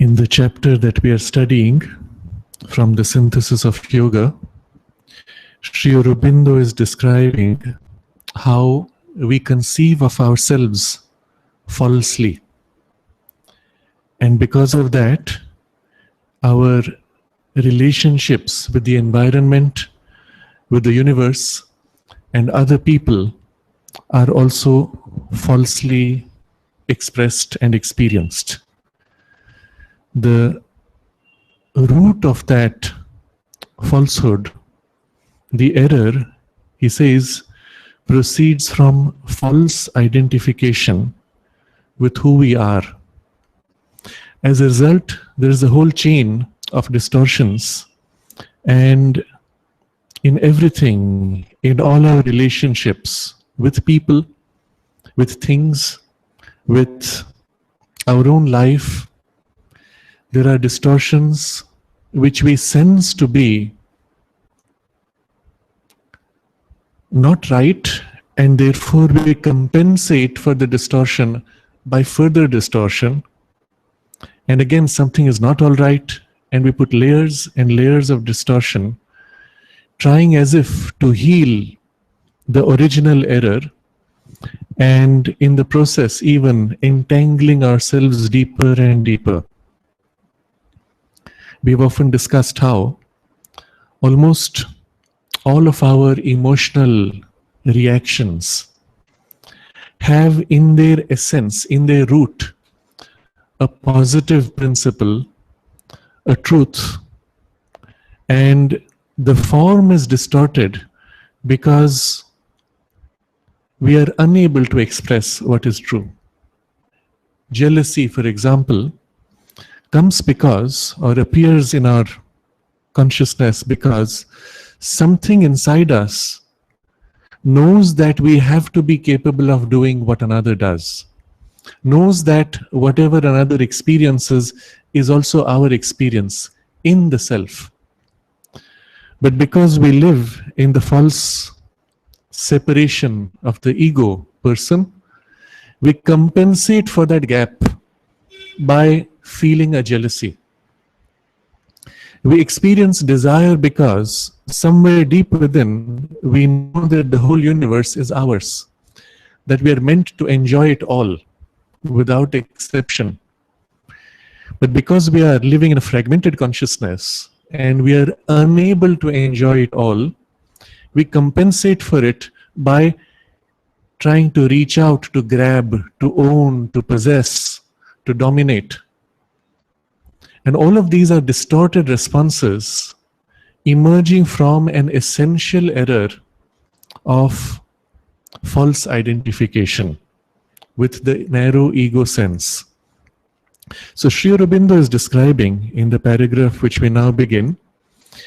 In the chapter that we are studying from the Synthesis of Yoga, Sri Aurobindo is describing how we conceive of ourselves falsely. And because of that, our relationships with the environment, with the universe, and other people are also falsely expressed and experienced. The root of that falsehood, the error, he says, proceeds from false identification with who we are. As a result, there is a whole chain of distortions, and in everything, in all our relationships with people, with things, with our own life, there are distortions which we sense to be not right, and therefore we compensate for the distortion by further distortion. And again, something is not all right, and we put layers and layers of distortion, trying as if to heal the original error, and in the process even entangling ourselves deeper and deeper. We've often discussed how almost all of our emotional reactions have in their essence, in their root, a positive principle, a truth, and the form is distorted because we are unable to express what is true. Jealousy, for example, comes because, or appears in our consciousness because something inside us knows that we have to be capable of doing what another does, knows that whatever another experiences is also our experience in the self. But because we live in the false separation of the ego person, we compensate for that gap by feeling a jealousy. We experience desire because somewhere deep within we know that the whole universe is ours, that we are meant to enjoy it all without exception. But because we are living in a fragmented consciousness and we are unable to enjoy it all, we compensate for it by trying to reach out, to grab, to own, to possess, to dominate. And all of these are distorted responses emerging from an essential error of false identification with the narrow ego sense. So Sri Aurobindo is describing, in the paragraph which we now begin,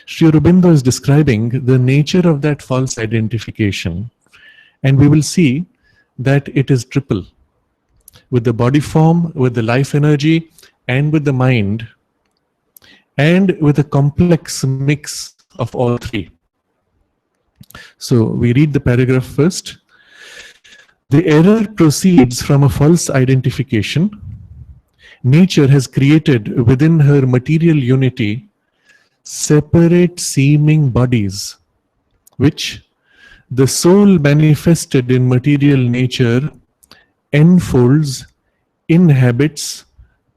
Sri Aurobindo is describing the nature of that false identification, and we will see that it is triple. with the body form, with the life energy, and with the mind, and with a complex mix of all three. So we read the paragraph first. The error proceeds from a false identification. Nature has created within her material unity separate seeming bodies, which the soul manifested in material nature enfolds, inhabits,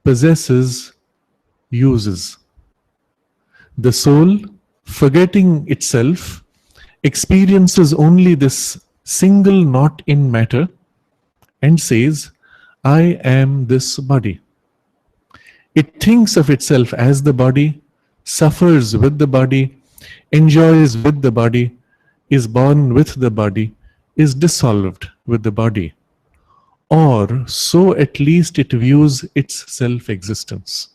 possesses, uses. The soul, forgetting itself, experiences only this single knot in matter and says, I am this body. It thinks of itself as the body, suffers with the body, enjoys with the body, is born with the body, is dissolved with the body. Or so at least it views its self-existence.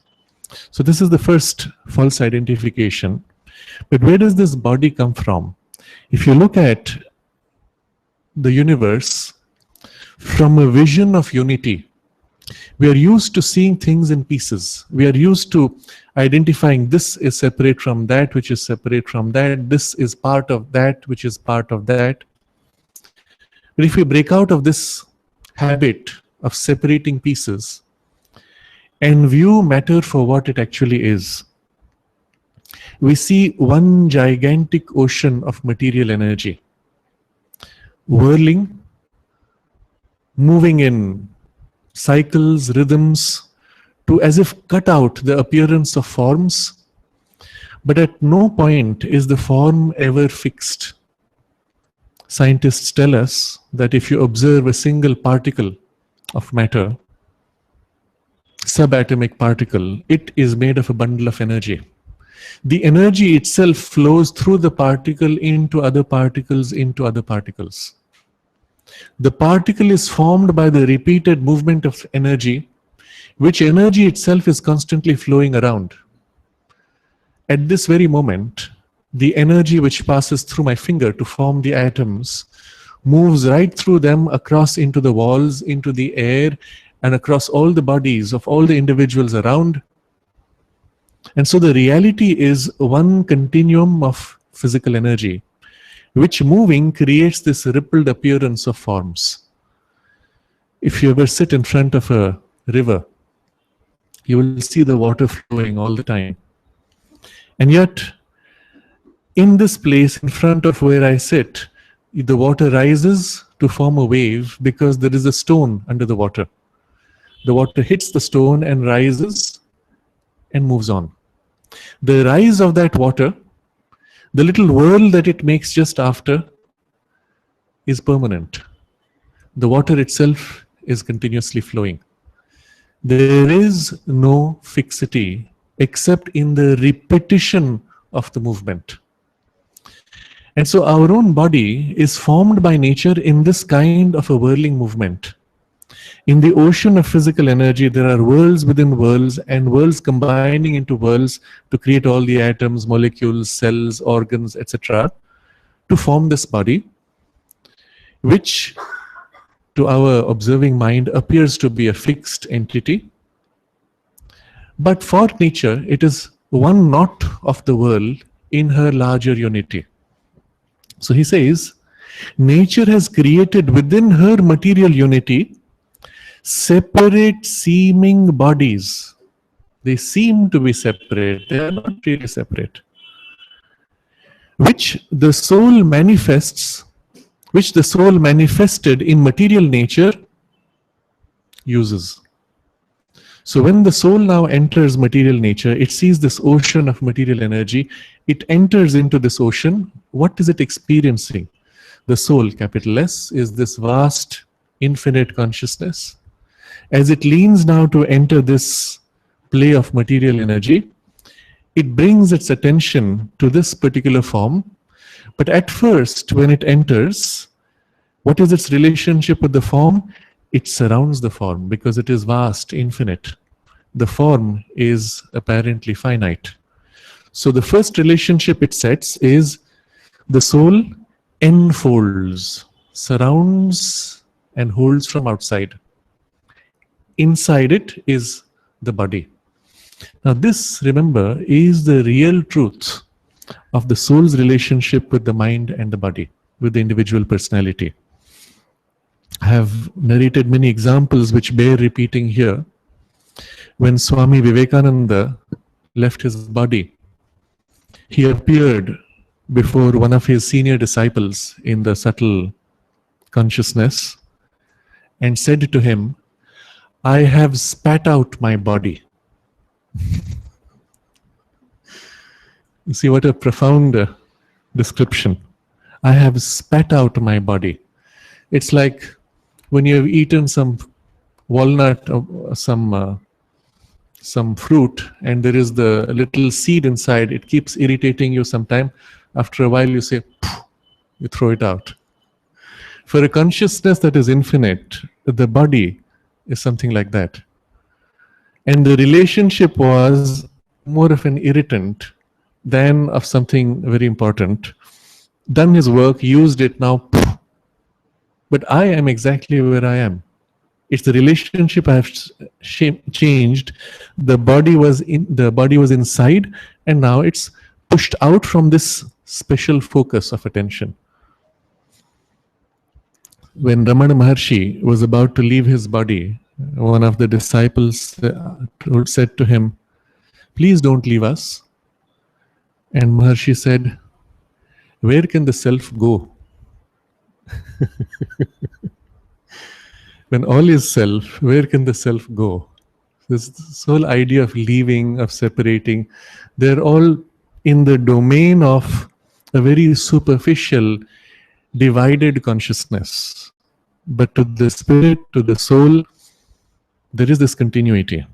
So this is the first false identification. But where does this body come from? If you look at the universe from a vision of unity, we are used to seeing things in pieces. We are used to identifying this is separate from that, which is separate from that. This is part of that, which is part of that. But if we break out of this habit of separating pieces and view matter for what it actually is, we see one gigantic ocean of material energy, whirling, moving in cycles, rhythms, to as if cut out the appearance of forms, but at no point is the form ever fixed. Scientists tell us that if you observe a single particle of matter, subatomic particle, it is made of a bundle of energy. The energy itself flows through the particle into other particles, into other particles. The particle is formed by the repeated movement of energy, which energy itself is constantly flowing around. At this very moment, the energy which passes through my finger to form the atoms moves right through them, across into the walls, into the air, and across all the bodies of all the individuals around. And so the reality is one continuum of physical energy, which moving creates this rippled appearance of forms. If you ever sit in front of a river, you will see the water flowing all the time. And yet, in this place in front of where I sit, the water rises to form a wave because there is a stone under the water. The water hits the stone and rises and moves on. The rise of that water, the little whirl that it makes just after, is permanent. The water itself is continuously flowing. There is no fixity except in the repetition of the movement. And so our own body is formed by nature in this kind of a whirling movement. In the ocean of physical energy, there are worlds within worlds and worlds combining into worlds to create all the atoms, molecules, cells, organs, etc., to form this body, which to our observing mind appears to be a fixed entity. But for nature, it is one knot of the world in her larger unity. So he says, nature has created within her material unity separate seeming bodies. They seem to be separate. They are not really separate. Which the soul manifests, which the soul manifested in material nature uses. So when the soul now enters material nature, it sees this ocean of material energy. It enters into this ocean. What is it experiencing? The soul, capital S, is this vast, infinite consciousness. As it leans now to enter this play of material energy, it brings its attention to this particular form. But at first, when it enters, what is its relationship with the form? It surrounds the form because it is vast, infinite. The form is apparently finite. So the first relationship it sets is the soul enfolds, surrounds and holds from outside. inside it is the body. Now this, remember, is the real truth of the soul's relationship with the mind and the body, with the individual personality. I have narrated many examples which bear repeating here. When Swami Vivekananda left his body, he appeared before one of his senior disciples in the subtle consciousness and said to him, "I have spat out my body." You see what a profound description. I have spat out my body. It's like when you have eaten some walnut or some fruit and there is the little seed inside, it keeps irritating you sometime. After a while you say, "Phew," you throw it out. For a consciousness that is infinite, the body is something like that. And the relationship was more of an irritant than of something very important. Done his work, used it, now, but I am exactly where I am. It's the relationship I have changed. The body was inside, and now it's pushed out from this special focus of attention. When Ramana Maharshi was about to leave his body, one of the disciples said to him, "Please don't leave us." And Maharshi said, "Where can the self go?" When all is self, where can the self go? This whole idea of leaving, of separating, they're all in the domain of a very superficial, divided consciousness. But to the spirit, to the soul, there is this continuity.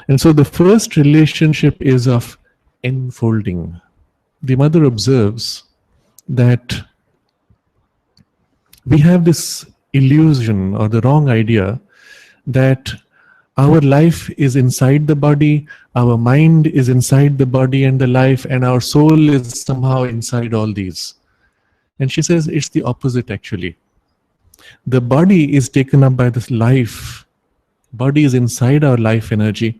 And so the first relationship is of enfolding. The mother observes that we have this illusion or the wrong idea that our life is inside the body, our mind is inside the body and the life, and our soul is somehow inside all these. And she says it's the opposite actually. The body is taken up by this life. Body is inside our life energy,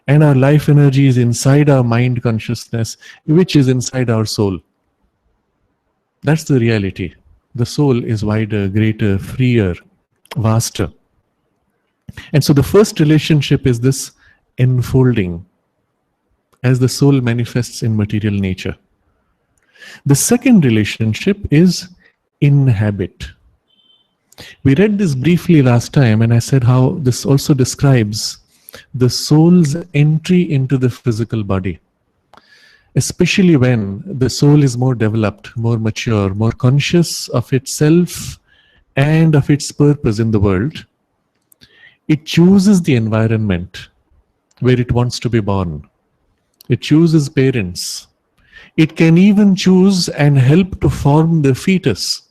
and our life energy is inside our mind consciousness, which is inside our soul. That's the reality. The soul is wider, greater, freer, vaster. And so the first relationship is this enfolding as the soul manifests in material nature. The second relationship is inhabit. We read this briefly last time, and I said how this also describes the soul's entry into the physical body. Especially when the soul is more developed, more mature, more conscious of itself and of its purpose in the world, it chooses the environment where it wants to be born. It chooses parents. It can even choose and help to form the fetus.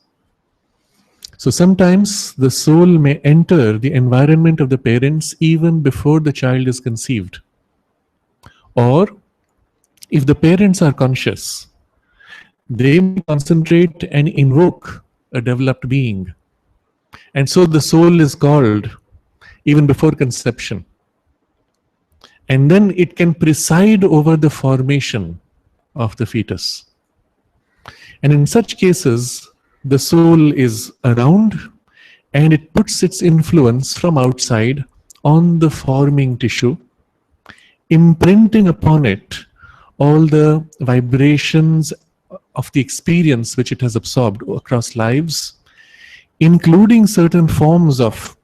So sometimes the soul may enter the environment of the parents even before the child is conceived. Or if the parents are conscious, they may concentrate and invoke a developed being. And so the soul is called even before conception. And then it can preside over the formation of the fetus. And in such cases, the soul is around and it puts its influence from outside on the forming tissue, imprinting upon it all the vibrations of the experience which it has absorbed across lives, including certain forms of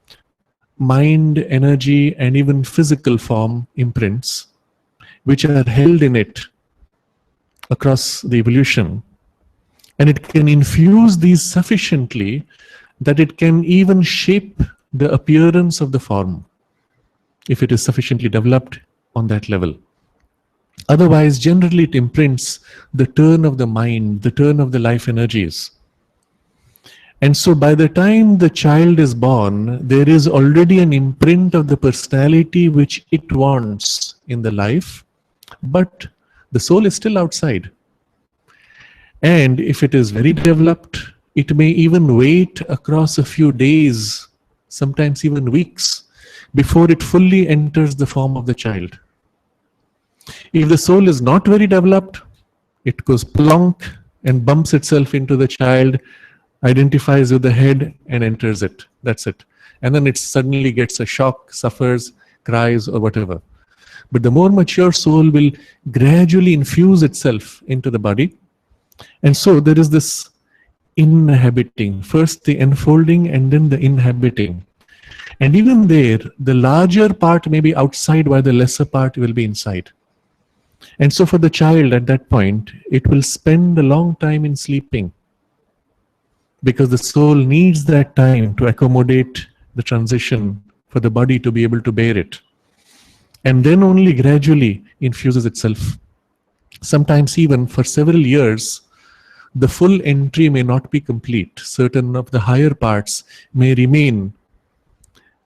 mind, energy, and even physical form imprints, which are held in it across the evolution. And it can infuse these sufficiently that it can even shape the appearance of the form, if it is sufficiently developed on that level. Otherwise, generally it imprints the turn of the mind, the turn of the life energies. And so by the time the child is born, there is already an imprint of the personality which it wants in the life, but the soul is still outside. And if it is very developed, it may even wait across a few days, sometimes even weeks, before it fully enters the form of the child. If the soul is not very developed, it goes plonk and bumps itself into the child, identifies with the head, and enters it. That's it. And then it suddenly gets a shock, suffers, cries, or whatever. But the more mature soul will gradually infuse itself into the body. And so there is this inhabiting, first the enfolding and then the inhabiting. And even there, the larger part may be outside while the lesser part will be inside. And so for the child at that point, it will spend a long time in sleeping, because the soul needs that time to accommodate the transition for the body to be able to bear it. And then only gradually infuses itself. Sometimes even for several years, the full entry may not be complete. Certain of the higher parts may remain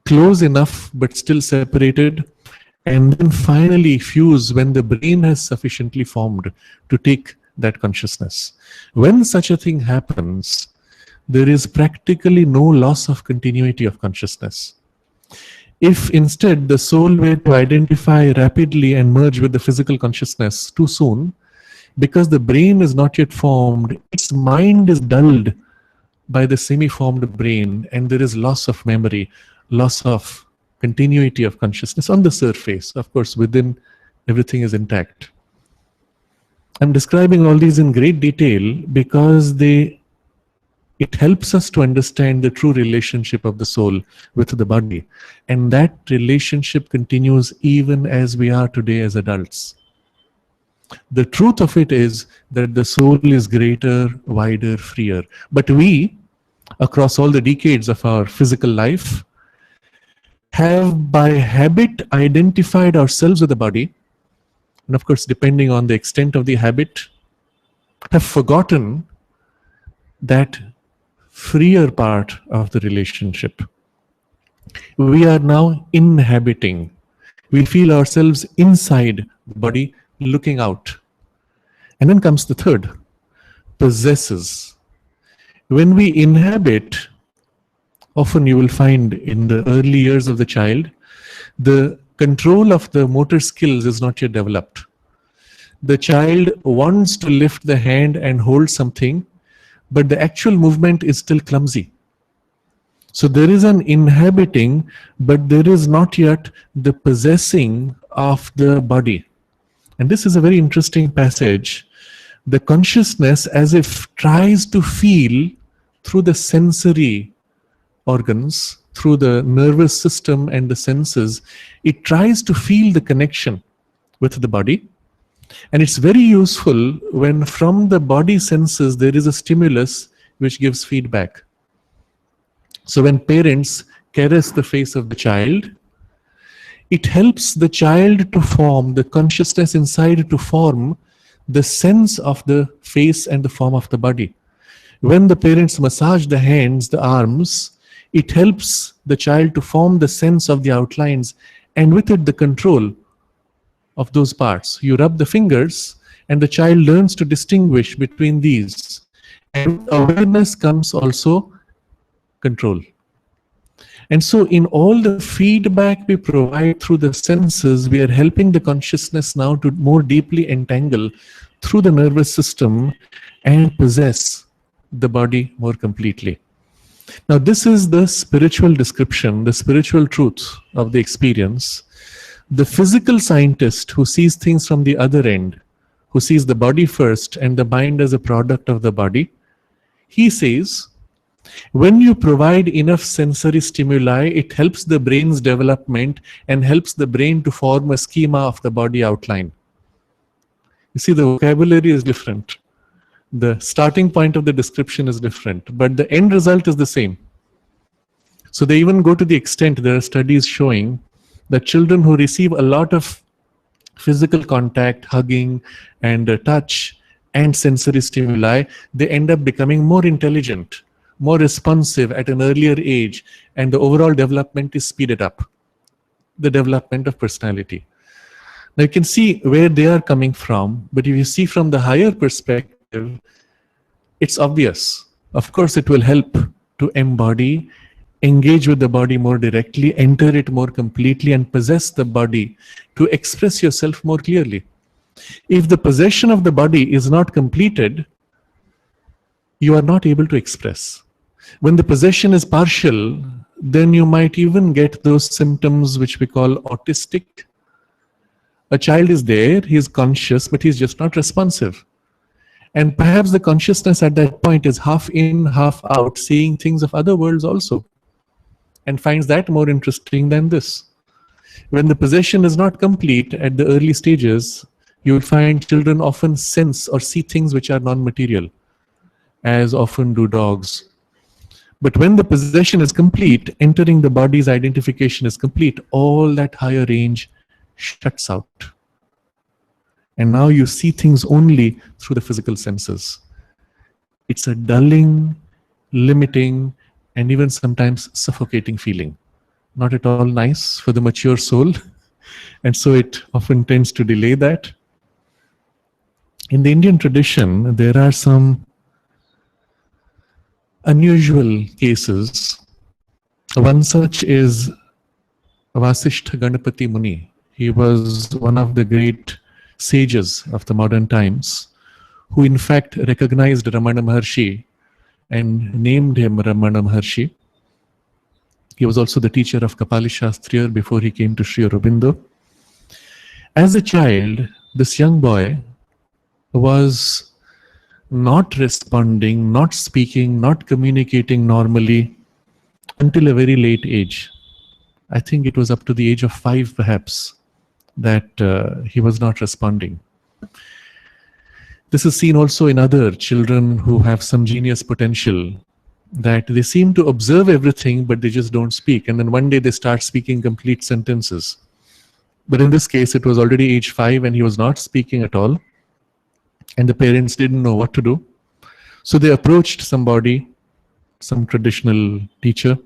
close enough but still separated, and then finally fuse when the brain has sufficiently formed to take that consciousness. When such a thing happens, there is practically no loss of continuity of consciousness. If instead the soul were to identify rapidly and merge with the physical consciousness too soon, because the brain is not yet formed, its mind is dulled by the semi-formed brain, and there is loss of memory, loss of continuity of consciousness on the surface. Of course, within, everything is intact. I'm describing all these in great detail because it helps us to understand the true relationship of the soul with the body. And that relationship continues even as we are today as adults. The truth of it is that the soul is greater, wider, freer. But we, across all the decades of our physical life, have by habit identified ourselves with the body, and of course, depending on the extent of the habit, have forgotten that freer part of the relationship. We are now inhabiting. We feel ourselves inside the body, looking out. And then comes the third, possesses. When we inhabit, often you will find in the early years of the child, the control of the motor skills is not yet developed. The child wants to lift the hand and hold something, but the actual movement is still clumsy. So there is an inhabiting, but there is not yet the possessing of the body. And this is a very interesting passage. The consciousness as if tries to feel through the sensory organs, through the nervous system and the senses, it tries to feel the connection with the body. And it's very useful when from the body senses there is a stimulus which gives feedback. So when parents caress the face of the child, it helps the child to form, the consciousness inside to form the sense of the face and the form of the body. When the parents massage the hands, the arms, it helps the child to form the sense of the outlines, and with it the control of those parts. You rub the fingers and the child learns to distinguish between these. And with awareness comes also control. And so in all the feedback we provide through the senses, we are helping the consciousness now to more deeply entangle through the nervous system and possess the body more completely. Now this is the spiritual description, the spiritual truth of the experience. The physical scientist who sees things from the other end, who sees the body first and the mind as a product of the body, he says, when you provide enough sensory stimuli, it helps the brain's development and helps the brain to form a schema of the body outline. You see, the vocabulary is different. The starting point of the description is different, but the end result is the same. So they even go to the extent, there are studies showing that children who receive a lot of physical contact, hugging and touch and sensory stimuli, they end up becoming more intelligent, more responsive at an earlier age, and the overall development is speeded up, the development of personality. Now you can see where they are coming from, but if you see from the higher perspective, it's obvious. Of course, it will help to embody engage with the body more directly, enter it more completely, and possess the body to express yourself more clearly. If the possession of the body is not completed, you are not able to express. When the possession is partial, then you might even get those symptoms which we call autistic. A child is there, he is conscious, but he's just not responsive. And perhaps the consciousness at that point is half in, half out, seeing things of other worlds also, and finds that more interesting than this. When the possession is not complete at the early stages, you will find children often sense or see things which are non-material, as often do dogs. But when the possession is complete, entering the body's identification is complete, all that higher range shuts out. And now you see things only through the physical senses. It's a dulling, limiting, and even sometimes suffocating feeling. Not at all nice for the mature soul. And so it often tends to delay that. In the Indian tradition, there are some unusual cases. One such is Vasishtha Ganapati Muni. He was one of the great sages of the modern times, who in fact recognized Ramana Maharshi and named him Ramana Maharshi. He was also the teacher of Kapali Shastriya before he came to Sri Aurobindo. As a child, this young boy was not responding, not speaking, not communicating normally until a very late age. I think it was up to the age of 5 perhaps that he was not responding. This is seen also in other children who have some genius potential, that they seem to observe everything but they just don't speak, and then one day they start speaking complete sentences. But in this case, it was already age 5 and he was not speaking at all, and the parents didn't know what to do. So they approached somebody, some traditional teacher,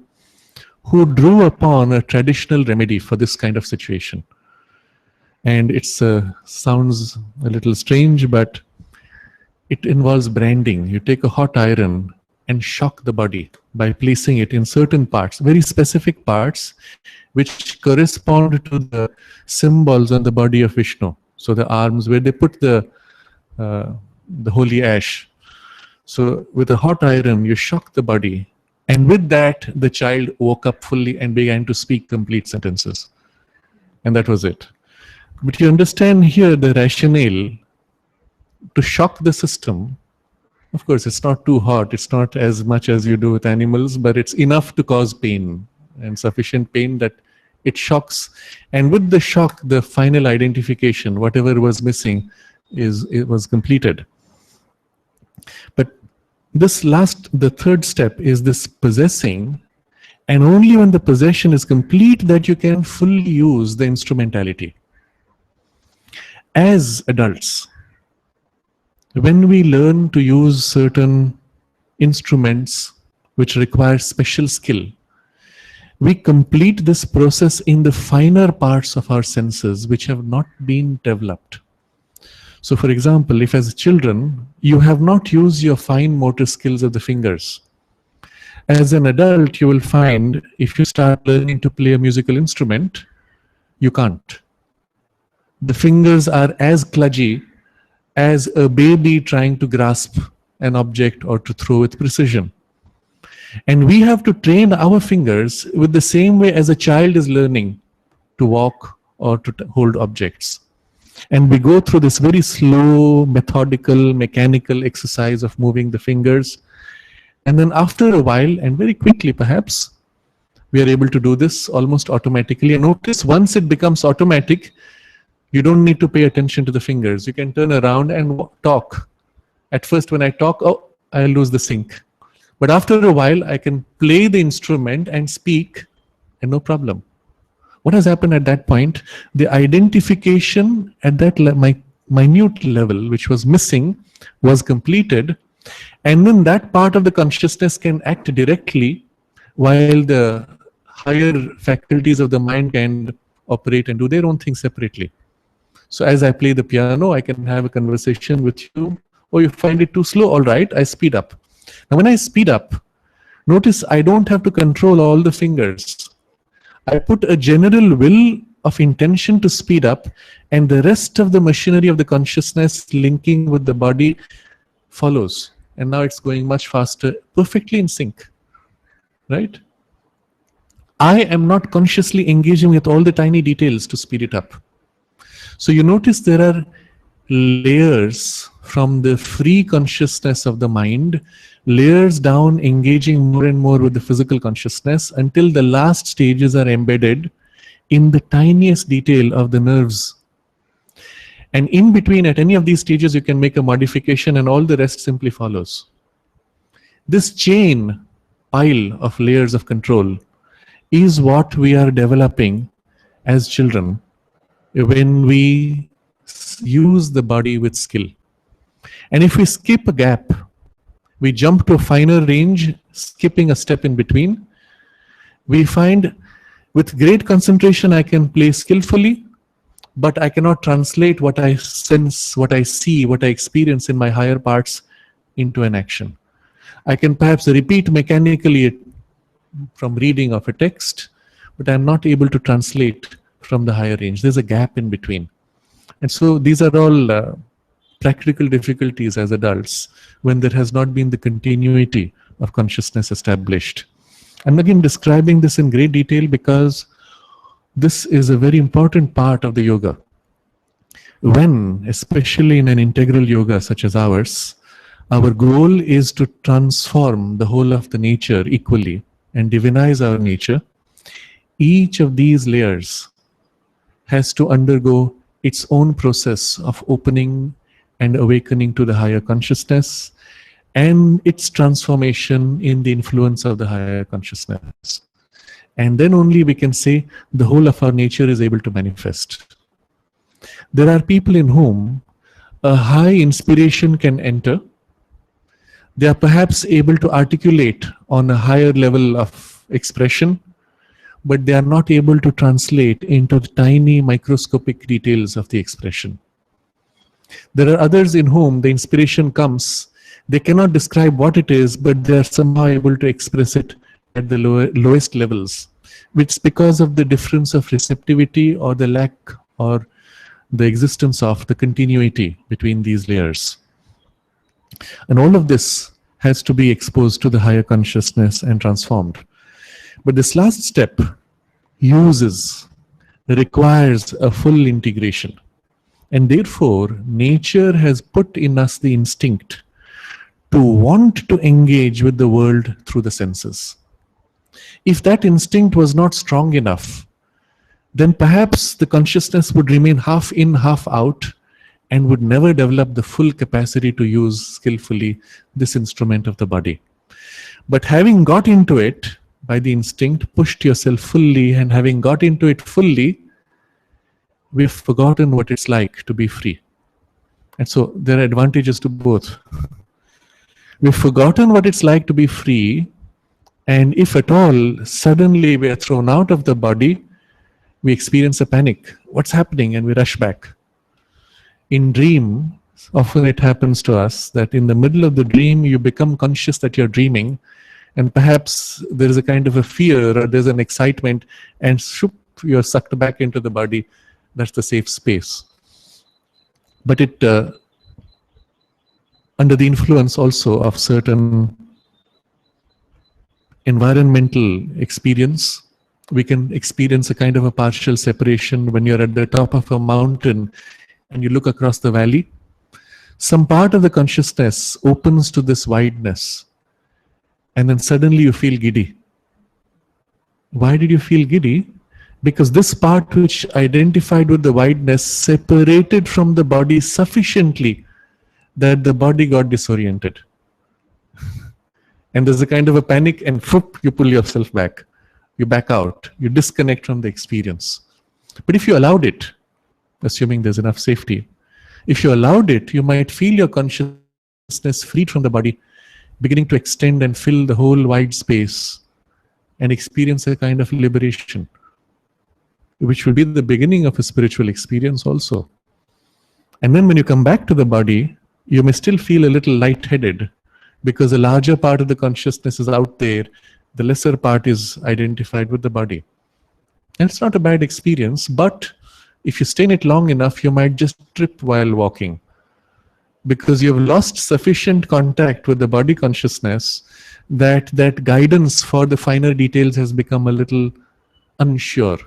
who drew upon a traditional remedy for this kind of situation. And it sounds a little strange, but it involves branding. You take a hot iron and shock the body by placing it in certain parts, very specific parts, which correspond to the symbols on the body of Vishnu. So the arms, where they put the holy ash. So with a hot iron, you shock the body. And with that, the child woke up fully and began to speak complete sentences. And that was it. But you understand here the rationale to shock the system. Of course, it's not too hot. It's not as much as you do with animals, but it's enough to cause pain, and sufficient pain that it shocks. And with the shock, the final identification, whatever was missing, it was completed. But the third step is this possessing, and only when the possession is complete that you can fully use the instrumentality. As adults, when we learn to use certain instruments which require special skill, we complete this process in the finer parts of our senses which have not been developed. So for example, if as children, you have not used your fine motor skills of the fingers, as an adult, you will find if you start learning to play a musical instrument, you can't. The fingers are as kludgy as a baby trying to grasp an object or to throw with precision. And we have to train our fingers with the same way as a child is learning to walk or to hold objects. And we go through this very slow, methodical, mechanical exercise of moving the fingers. And then after a while, and very quickly perhaps, we are able to do this almost automatically. And notice once it becomes automatic, you don't need to pay attention to the fingers. You can turn around and talk. At first when I talk, I lose the sync. But after a while, I can play the instrument and speak, and no problem. What has happened at that point? The identification at that minute level, which was missing, was completed. And then that part of the consciousness can act directly, while the higher faculties of the mind can operate and do their own thing separately. So as I play the piano, I can have a conversation with you. Oh, you find it too slow? All right, I speed up. Now when I speed up, Notice I don't have to control all the fingers. I put a general will of intention to speed up, and the rest of the machinery of the consciousness linking with the body follows. And now it's going much faster, perfectly in sync. Right? I am not consciously engaging with all the tiny details to speed it up. So you notice there are layers from the free consciousness of the mind, layers down, engaging more and more with the physical consciousness until the last stages are embedded in the tiniest detail of the nerves. And in between, at any of these stages, you can make a modification and all the rest simply follows. This chain pile of layers of control is what we are developing as children when we use the body with skill. And if we skip a gap, we jump to a finer range, skipping a step in between, we find with great concentration I can play skillfully, but I cannot translate what I sense, what I see, what I experience in my higher parts into an action. I can perhaps repeat mechanically from reading of a text, but I'm not able to translate from the higher range. There's a gap in between. And so these are all practical difficulties as adults when there has not been the continuity of consciousness established. I'm again describing this in great detail because this is a very important part of the yoga. When, especially in an integral yoga such as ours, our goal is to transform the whole of the nature equally and divinize our nature, each of these layers has to undergo its own process of opening and awakening to the higher consciousness and its transformation in the influence of the higher consciousness. And then only we can say the whole of our nature is able to manifest. There are people in whom a high inspiration can enter. They are perhaps able to articulate on a higher level of expression, but they are not able to translate into the tiny microscopic details of the expression. There are others in whom the inspiration comes, they cannot describe what it is, but they are somehow able to express it at the lowest levels, which is because of the difference of receptivity or the lack or the existence of the continuity between these layers. And all of this has to be exposed to the higher consciousness and transformed. But this last step requires a full integration. And therefore, nature has put in us the instinct to want to engage with the world through the senses. If that instinct was not strong enough, then perhaps the consciousness would remain half in, half out, and would never develop the full capacity to use skillfully this instrument of the body. But having got into it by the instinct, pushed yourself fully, and having got into it fully, we've forgotten what it's like to be free. And so there are advantages to both. We've forgotten what it's like to be free, and if at all, suddenly we are thrown out of the body, we experience a panic. What's happening? And we rush back. In dream, often it happens to us that in the middle of the dream, you become conscious that you're dreaming, and perhaps there is a kind of a fear or there's an excitement, and shoop, you're sucked back into the body. That's the safe space. But it, under the influence also of certain environmental experience, we can experience a kind of a partial separation when you're at the top of a mountain and you look across the valley. Some part of the consciousness opens to this wideness, and then suddenly you feel giddy. Why did you feel giddy? Because this part which identified with the wideness separated from the body sufficiently that the body got disoriented. And there's a kind of a panic, and whoop, you pull yourself back. You back out. You disconnect from the experience. But if you allowed it, assuming there's enough safety, if you allowed it, you might feel your consciousness freed from the body, beginning to extend and fill the whole wide space, and experience a kind of liberation, which will be the beginning of a spiritual experience also. And then when you come back to the body, you may still feel a little lightheaded. because the larger part of the consciousness is out there, the lesser part is identified with the body. And it's not a bad experience, but if you stay in it long enough, you might just trip while walking, because you've lost sufficient contact with the body consciousness that guidance for the finer details has become a little unsure.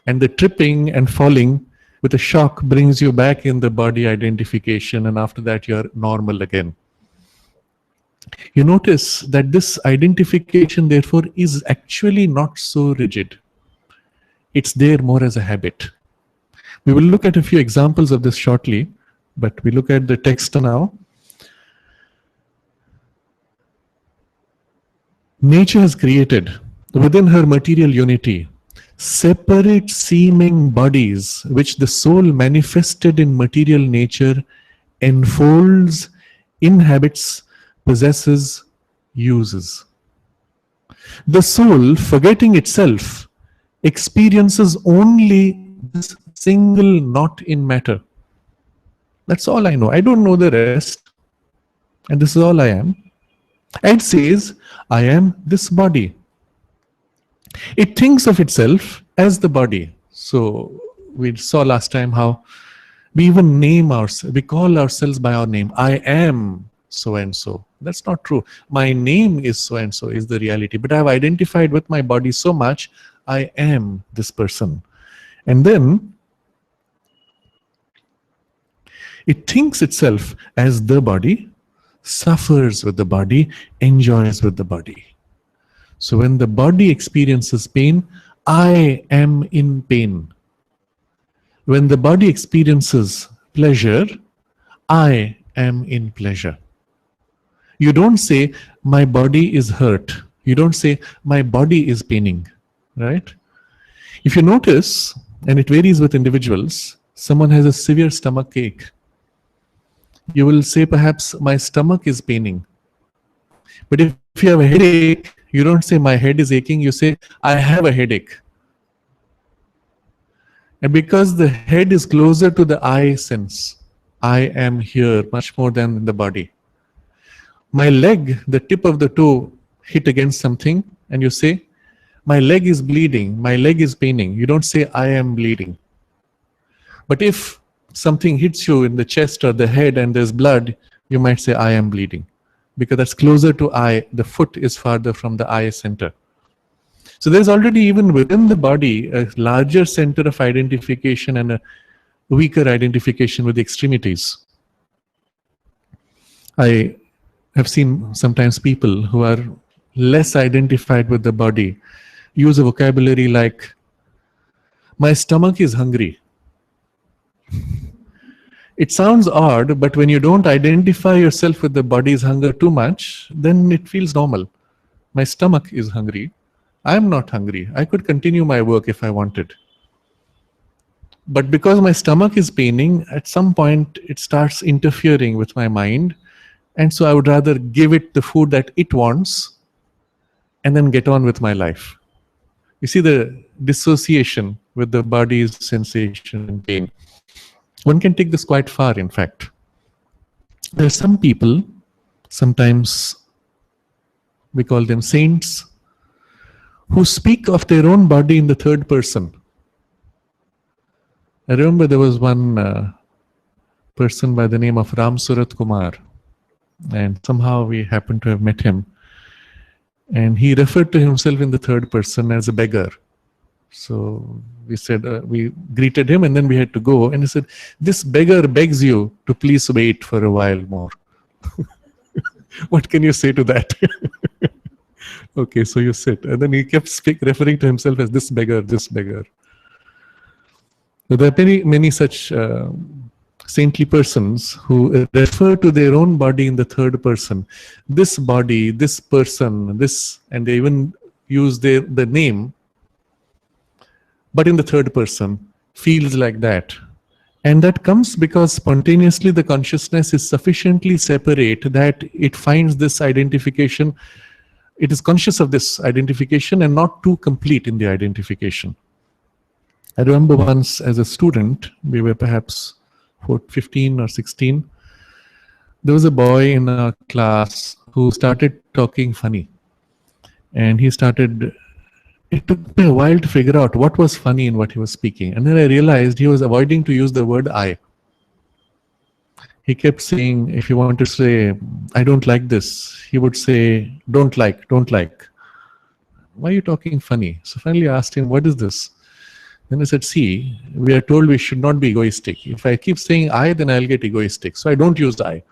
And the tripping and falling with a shock brings you back in the body identification, and after that you're normal again. You notice that this identification, therefore, is actually not so rigid. It's there more as a habit. We will look at a few examples of this shortly, but we look at the text now. Nature has created within her material unity separate seeming bodies which the soul manifested in material nature enfolds, inhabits, possesses, uses. The soul, forgetting itself, experiences only this single knot in matter. That's all I know. I don't know the rest. And this is all I am. And it says, I am this body. It thinks of itself as the body. So we saw last time how we even name ourselves, we call ourselves by our name. I am so and so. That's not true. My name is so and so is the reality. But I've identified with my body so much, I am this person. And then it thinks itself as the body, suffers with the body, enjoys with the body. So when the body experiences pain, I am in pain. When the body experiences pleasure, I am in pleasure. You don't say, my body is hurt. You don't say, my body is paining, right? If you notice, and it varies with individuals, someone has a severe stomach ache. You will say, perhaps, my stomach is paining. But if you have a headache, you don't say, my head is aching. You say, I have a headache. And because the head is closer to the I sense, I am here much more than in the body. My leg, the tip of the toe hit against something, and you say, my leg is bleeding, my leg is paining. You don't say, I am bleeding. But if something hits you in the chest or the head and there's blood, you might say, I am bleeding. Because that's closer to I, the foot is farther from the I center. So there's already, even within the body, a larger center of identification and a weaker identification with the extremities. I have seen sometimes people who are less identified with the body use a vocabulary like, my stomach is hungry. It sounds odd, but when you don't identify yourself with the body's hunger too much, then it feels normal. My stomach is hungry. I'm not hungry. I could continue my work if I wanted. But because my stomach is paining, at some point it starts interfering with my mind. And so I would rather give it the food that it wants and then get on with my life. You see the dissociation with the body's sensation and pain. One can take this quite far, in fact. There are some people, sometimes we call them saints, who speak of their own body in the third person. I remember there was one person by the name of Ram Surat Kumar, and somehow we happened to have met him. And he referred to himself in the third person as a beggar. So we said, we greeted him, and then we had to go. And he said, this beggar begs you to please wait for a while more. What can you say to that? Okay, so you sit. And then he kept referring to himself as this beggar, this beggar. So there are many such saintly persons who refer to their own body in the third person. This body, this person, this, and they even use the name, but in the third person, feels like that. And that comes because spontaneously the consciousness is sufficiently separate that it finds this identification, it is conscious of this identification and not too complete in the identification. I remember once as a student, we were perhaps 15 or 16, There was a boy in our class who started talking funny, and he started. It took me a while to figure out what was funny in what he was speaking, and then I realized he was avoiding to use the word "I." He kept saying, if you want to say, "I don't like this," he would say, "Don't like, don't like." Why are you talking funny? So finally I asked him, what is this? Then I said, see, we are told we should not be egoistic. If I keep saying I, then I'll get egoistic. So I don't use I.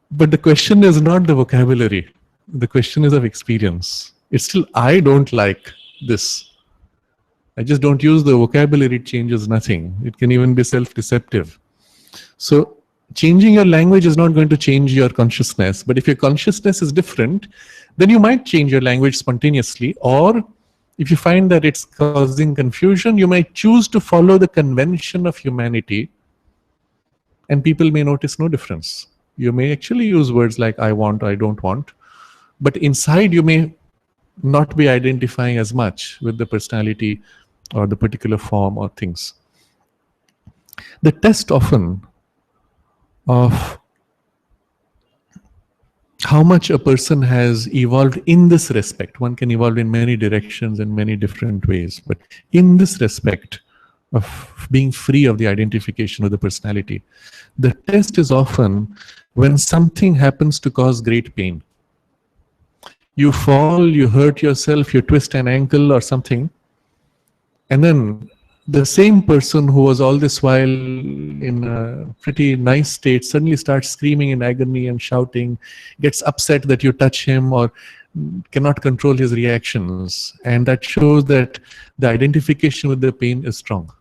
But the question is not the vocabulary. The question is of experience. It's still, I don't like this. I just don't use the vocabulary. It changes nothing. It can even be self-deceptive. So changing your language is not going to change your consciousness. But if your consciousness is different, then you might change your language spontaneously. Or if you find that it's causing confusion, you might choose to follow the convention of humanity, and people may notice no difference. You may actually use words like I want, I don't want, but inside you may not be identifying as much with the personality or the particular form or things. The test often of how much a person has evolved in this respect, one can evolve in many directions in many different ways, but in this respect of being free of the identification of the personality, the test is often when something happens to cause great pain. You fall, you hurt yourself, you twist an ankle or something, and then the same person who was all this while in a pretty nice state suddenly starts screaming in agony and shouting, gets upset that you touch him or cannot control his reactions. And that shows that the identification with the pain is strong.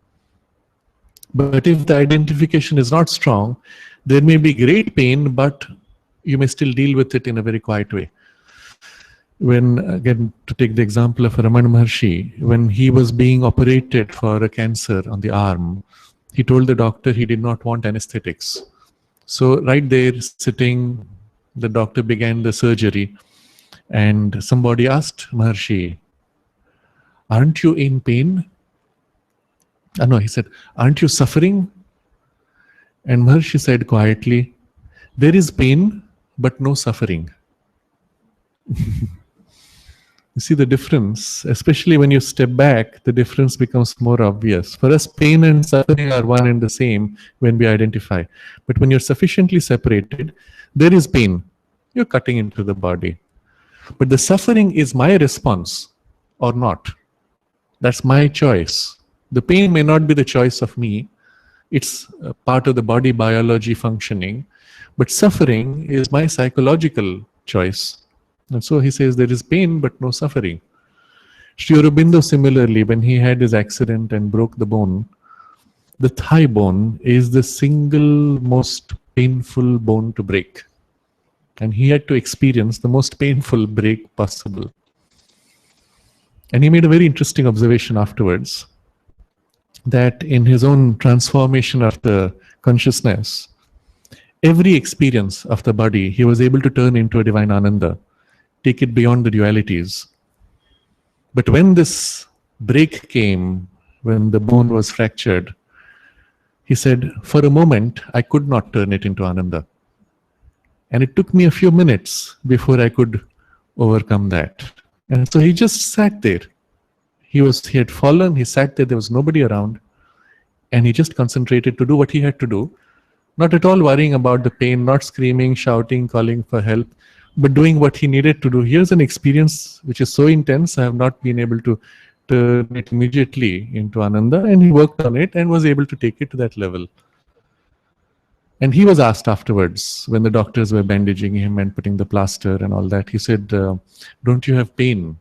But if the identification is not strong, there may be great pain, but you may still deal with it in a very quiet way. When, again, to take the example of Ramana Maharshi, when he was being operated for a cancer on the arm, he told the doctor he did not want anesthetics. So right there, sitting, the doctor began the surgery, and somebody asked Maharshi, aren't you in pain? No, he said, aren't you suffering? And Maharshi said quietly, there is pain, but no suffering. You see the difference, especially when you step back, the difference becomes more obvious. For us, pain and suffering are one and the same when we identify. But when you're sufficiently separated, there is pain. You're cutting into the body. But the suffering is my response or not. That's my choice. The pain may not be the choice of me. It's part of the body biology functioning. But suffering is my psychological choice. And so he says there is pain but no suffering. Sri Aurobindo similarly, when he had his accident and broke the bone, the thigh bone is the single most painful bone to break. And he had to experience the most painful break possible. And he made a very interesting observation afterwards, that in his own transformation of the consciousness, every experience of the body, he was able to turn into a divine Ananda, take it beyond the dualities. But when this break came, when the bone was fractured, he said, for a moment, I could not turn it into Ananda. And it took me a few minutes before I could overcome that. And so he just sat there. He had fallen, he sat there, there was nobody around, and he just concentrated to do what he had to do, not at all worrying about the pain, not screaming, shouting, calling for help, but doing what he needed to do. Here's an experience which is so intense, I have not been able to turn it immediately into Ananda, and he worked on it and was able to take it to that level. And he was asked afterwards, when the doctors were bandaging him and putting the plaster and all that, he said, don't you have pain?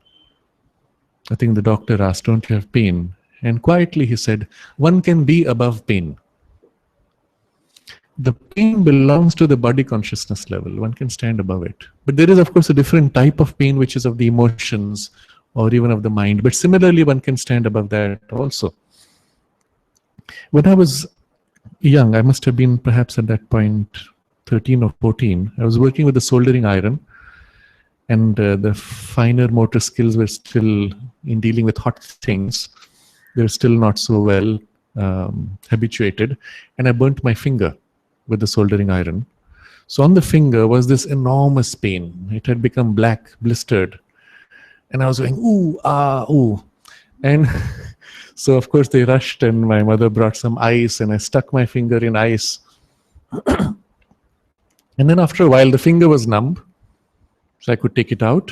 I think the doctor asked, don't you have pain? And quietly he said, one can be above pain. The pain belongs to the body consciousness level. One can stand above it. But there is, of course, a different type of pain, which is of the emotions or even of the mind. But similarly, one can stand above that also. When I was young, I must have been perhaps at that point 13 or 14, I was working with the soldering iron, and the finer motor skills were still in dealing with hot things. They were still not so well habituated, and I burnt my finger. with the soldering iron. So on the finger was this enormous pain. It had become black, blistered. And I was going, ooh, ah, ooh. And so, of course, they rushed, and my mother brought some ice, and I stuck my finger in ice. And then after a while, the finger was numb, so I could take it out.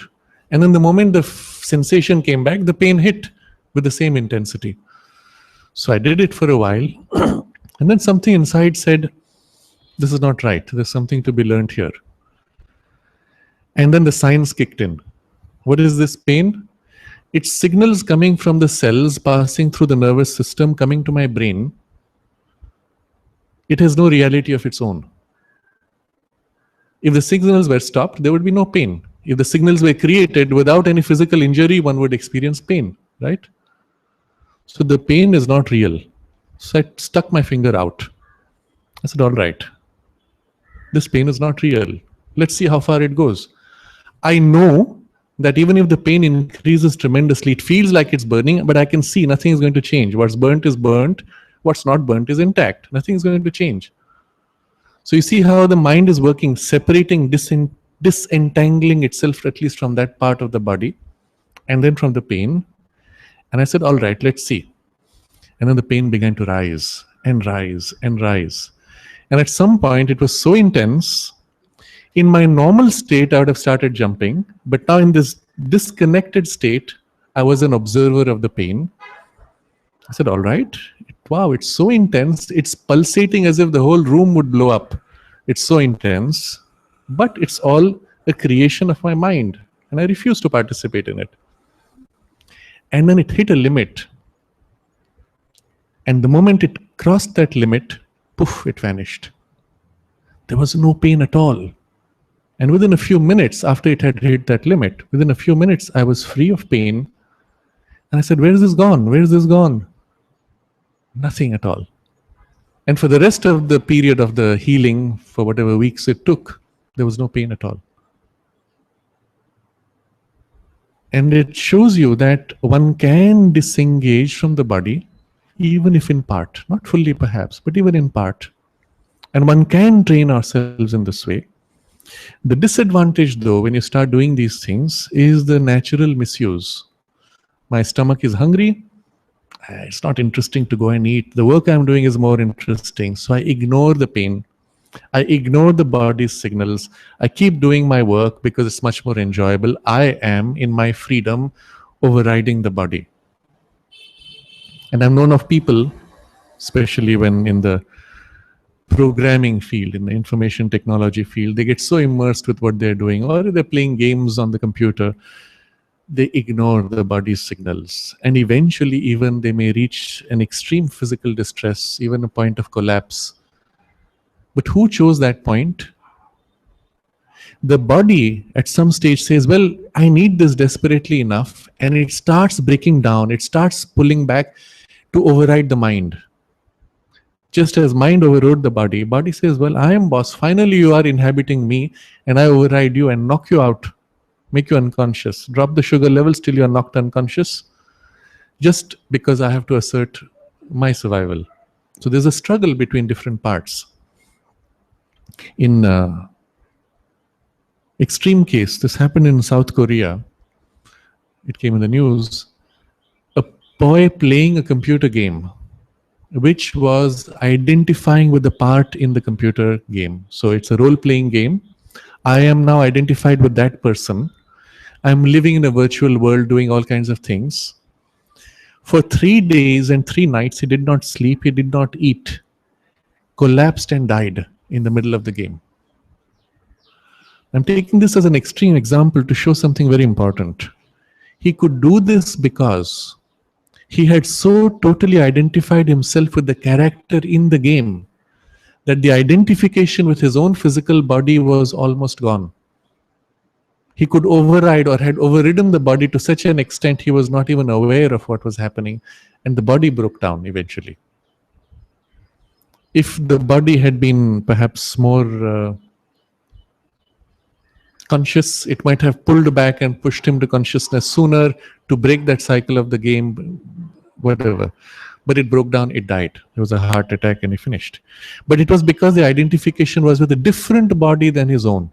And then the moment the sensation came back, the pain hit with the same intensity. So I did it for a while. And then something inside said, this is not right. There's something to be learned here. And then the science kicked in. What is this pain? It's signals coming from the cells passing through the nervous system, coming to my brain. It has no reality of its own. If the signals were stopped, there would be no pain. If the signals were created without any physical injury, one would experience pain, right? So the pain is not real. So I stuck my finger out. I said, all right, this pain is not real. Let's see how far it goes. I know that even if the pain increases tremendously, it feels like it's burning, but I can see nothing is going to change. What's burnt is burnt. What's not burnt is intact. Nothing is going to change. So you see how the mind is working, separating, disentangling itself at least from that part of the body and then from the pain. And I said, all right, let's see. And then the pain began to rise and rise and rise. And at some point, it was so intense. In my normal state, I would have started jumping. But now in this disconnected state, I was an observer of the pain. I said, all right, wow, it's so intense. It's pulsating as if the whole room would blow up. It's so intense, but it's all a creation of my mind. And I refuse to participate in it. And then it hit a limit. And the moment it crossed that limit, poof, it vanished. There was no pain at all. And within a few minutes after it had hit that limit, within a few minutes, I was free of pain. And I said, where is this gone? Where is this gone? Nothing at all. And for the rest of the period of the healing, for whatever weeks it took, there was no pain at all. And it shows you that one can disengage from the body, even if in part, not fully perhaps, but even in part. And one can train ourselves in this way. The disadvantage, though, when you start doing these things, is the natural misuse. My stomach is hungry. It's not interesting to go and eat. The work I'm doing is more interesting. So I ignore the pain. I ignore the body's signals. I keep doing my work because it's much more enjoyable. I am, in my freedom, overriding the body. And I've known of people, especially when in the programming field, in the information technology field, they get so immersed with what they're doing, or they're playing games on the computer, they ignore the body's signals. And eventually, even they may reach an extreme physical distress, even a point of collapse. But who chose that point? The body at some stage says, well, I need this desperately enough, and it starts breaking down, it starts pulling back to override the mind. Just as mind overrode the body says, well, I am boss. Finally, you are inhabiting me, and I override you and knock you out, make you unconscious, drop the sugar levels till you are knocked unconscious, just because I have to assert my survival. So there's a struggle between different parts. In extreme case, this happened in South Korea. It came in the news. A boy playing a computer game, which was identifying with the part in the computer game. So it's a role-playing game. I am now identified with that person. I'm living in a virtual world doing all kinds of things. For 3 days and 3 nights, he did not sleep, he did not eat, collapsed and died in the middle of the game. I'm taking this as an extreme example to show something very important. He could do this because he had so totally identified himself with the character in the game that the identification with his own physical body was almost gone. He could override or had overridden the body to such an extent he was not even aware of what was happening, and the body broke down eventually. If the body had been perhaps more conscious, it might have pulled back and pushed him to consciousness sooner to break that cycle of the game, whatever. But it broke down, it died. There was a heart attack and he finished. But it was because the identification was with a different body than his own.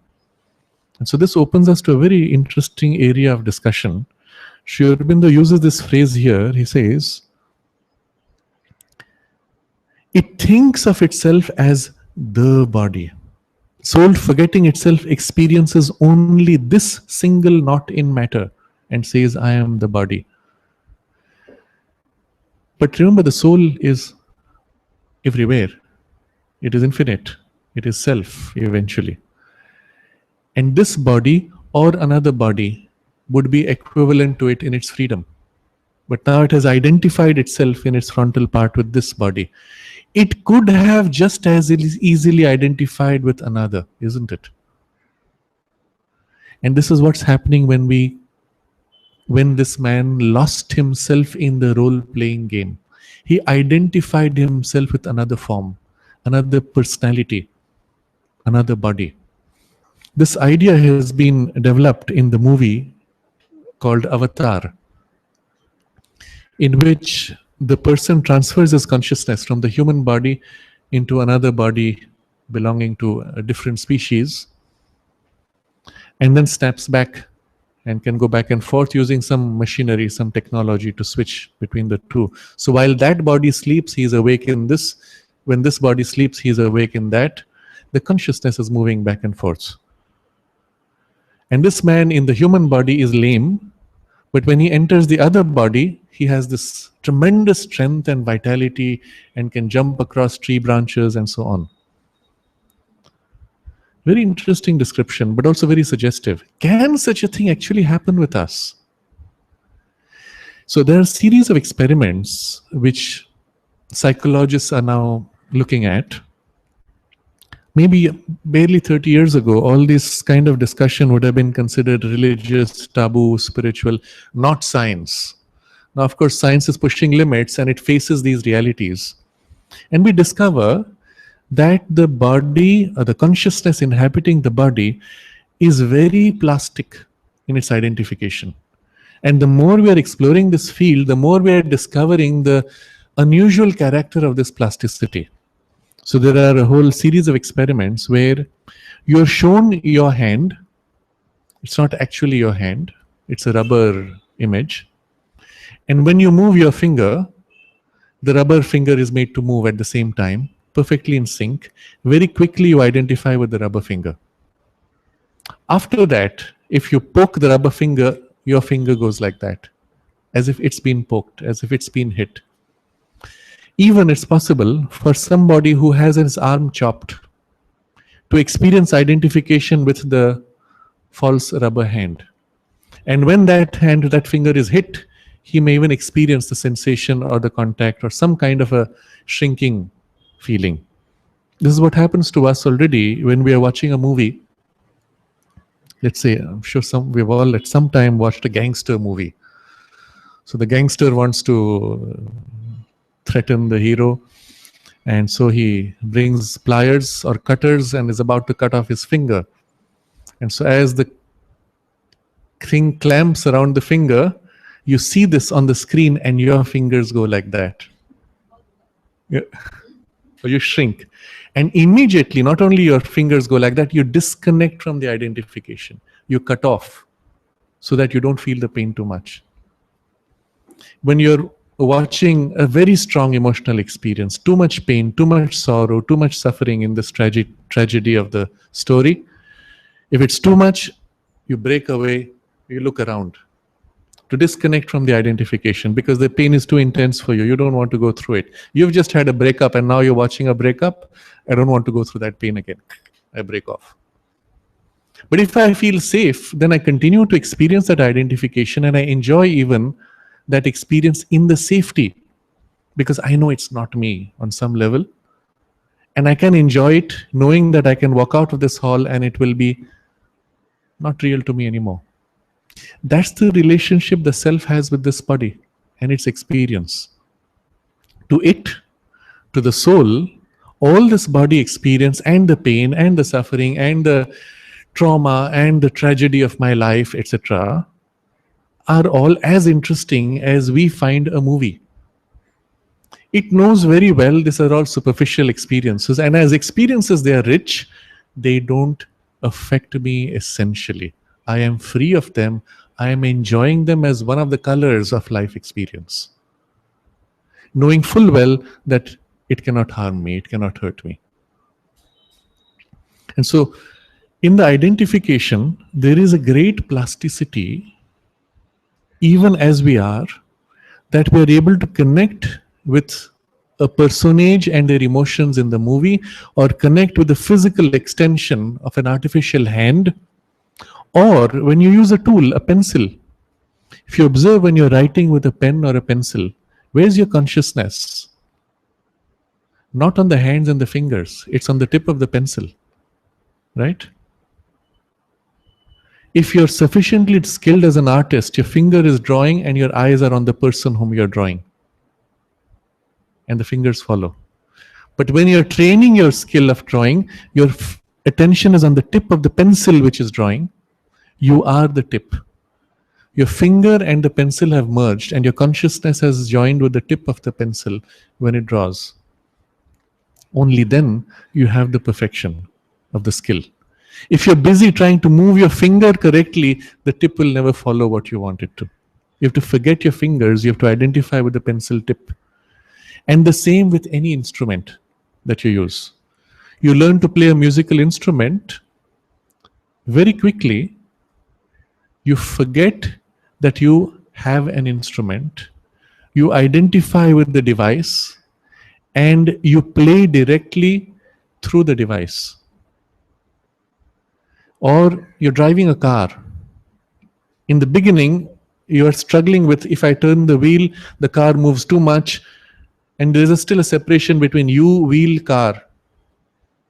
And so this opens us to a very interesting area of discussion. Sri Aurobindo uses this phrase here. He says, it thinks of itself as the body. Soul, forgetting itself, experiences only this single knot in matter and says, I am the body. But remember, the soul is everywhere. It is infinite. It is self eventually. And this body or another body would be equivalent to it in its freedom. But now it has identified itself in its frontal part with this body. It could have just as easily identified with another, isn't it? And this is what's happening when this man lost himself in the role-playing game. He identified himself with another form, another personality, another body. This idea has been developed in the movie called Avatar, in which the person transfers his consciousness from the human body into another body belonging to a different species, and then snaps back and can go back and forth using some machinery, some technology to switch between the two. So while that body sleeps, he is awake in this. When this body sleeps, he is awake in that. The consciousness is moving back and forth. And this man in the human body is lame, but when he enters the other body, he has this tremendous strength and vitality and can jump across tree branches and so on. Very interesting description, but also very suggestive. Can such a thing actually happen with us? So there are a series of experiments which psychologists are now looking at. Maybe barely 30 years ago, all this kind of discussion would have been considered religious, taboo, spiritual, not science. Now, of course, science is pushing limits and it faces these realities. And we discover that the body, or the consciousness inhabiting the body, is very plastic in its identification. And the more we are exploring this field, the more we are discovering the unusual character of this plasticity. So there are a whole series of experiments where you're shown your hand. It's not actually your hand. It's a rubber image. And when you move your finger, the rubber finger is made to move at the same time, perfectly in sync. Very quickly you identify with the rubber finger. After that, if you poke the rubber finger, your finger goes like that, as if it's been poked, as if it's been hit. Even it's possible for somebody who has his arm chopped to experience identification with the false rubber hand. And when that finger is hit, he may even experience the sensation or the contact or some kind of a shrinking feeling. This is what happens to us already when we are watching a movie. Let's say, I'm sure we've all at some time watched a gangster movie. So the gangster wants to threaten the hero, and so he brings pliers or cutters and is about to cut off his finger. And so as the thing clamps around the finger, you see this on the screen and your fingers go like that. Or you shrink. And immediately, not only your fingers go like that, you disconnect from the identification. You cut off so that you don't feel the pain too much. When you're watching a very strong emotional experience, too much pain, too much sorrow, too much suffering in this tragedy of the story, if it's too much, you break away, you look around to disconnect from the identification because the pain is too intense for you. You don't want to go through it. You've just had a breakup and now you're watching a breakup. I don't want to go through that pain again. I break off. But if I feel safe, then I continue to experience that identification and I enjoy even that experience in the safety because I know it's not me on some level. And I can enjoy it knowing that I can walk out of this hall and it will be not real to me anymore. That's the relationship the self has with this body and its experience. To it, to the soul, all this body experience and the pain and the suffering and the trauma and the tragedy of my life, etc., are all as interesting as we find a movie. It knows very well these are all superficial experiences, and as experiences, they are rich. They don't affect me essentially. I am free of them. I am enjoying them as one of the colors of life experience, knowing full well that it cannot harm me, it cannot hurt me. And so, in the identification, there is a great plasticity, even as we are, that we are able to connect with a personage and their emotions in the movie, or connect with the physical extension of an artificial hand, or when you use a tool, a pencil. If you observe when you're writing with a pen or a pencil, where's your consciousness? Not on the hands and the fingers, it's on the tip of the pencil, right? If you're sufficiently skilled as an artist, your finger is drawing and your eyes are on the person whom you're drawing, and the fingers follow. But when you're training your skill of drawing, your attention is on the tip of the pencil which is drawing. You are the tip. Your finger and the pencil have merged, and your consciousness has joined with the tip of the pencil when it draws. Only then you have the perfection of the skill. If you're busy trying to move your finger correctly, the tip will never follow what you want it to. You have to forget your fingers, you have to identify with the pencil tip. And the same with any instrument that you use. You learn to play a musical instrument, very quickly you forget that you have an instrument, you identify with the device, and you play directly through the device. Or you're driving a car. In the beginning, you are struggling with, if I turn the wheel, the car moves too much, and there is still a separation between you, wheel, car.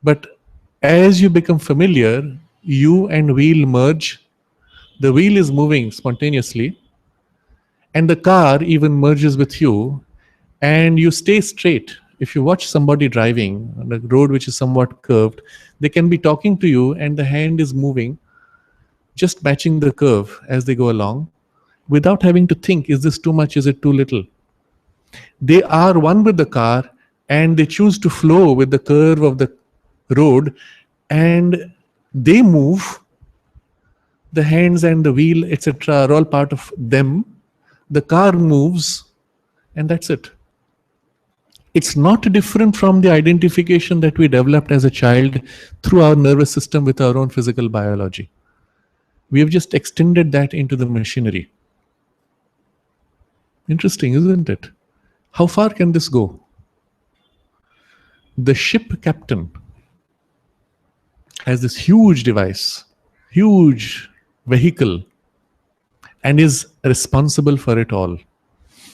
But as you become familiar, you and wheel merge. The wheel is moving spontaneously, and the car even merges with you, and you stay straight. If you watch somebody driving on a road which is somewhat curved, they can be talking to you and the hand is moving, just matching the curve as they go along, without having to think, is this too much, is it too little? They are one with the car, and they choose to flow with the curve of the road, and they move. The hands and the wheel, etc., are all part of them. The car moves, and that's it. It's not different from the identification that we developed as a child through our nervous system with our own physical biology. We have just extended that into the machinery. Interesting, isn't it? How far can this go? The ship captain has this huge device, huge vehicle, and is responsible for it all.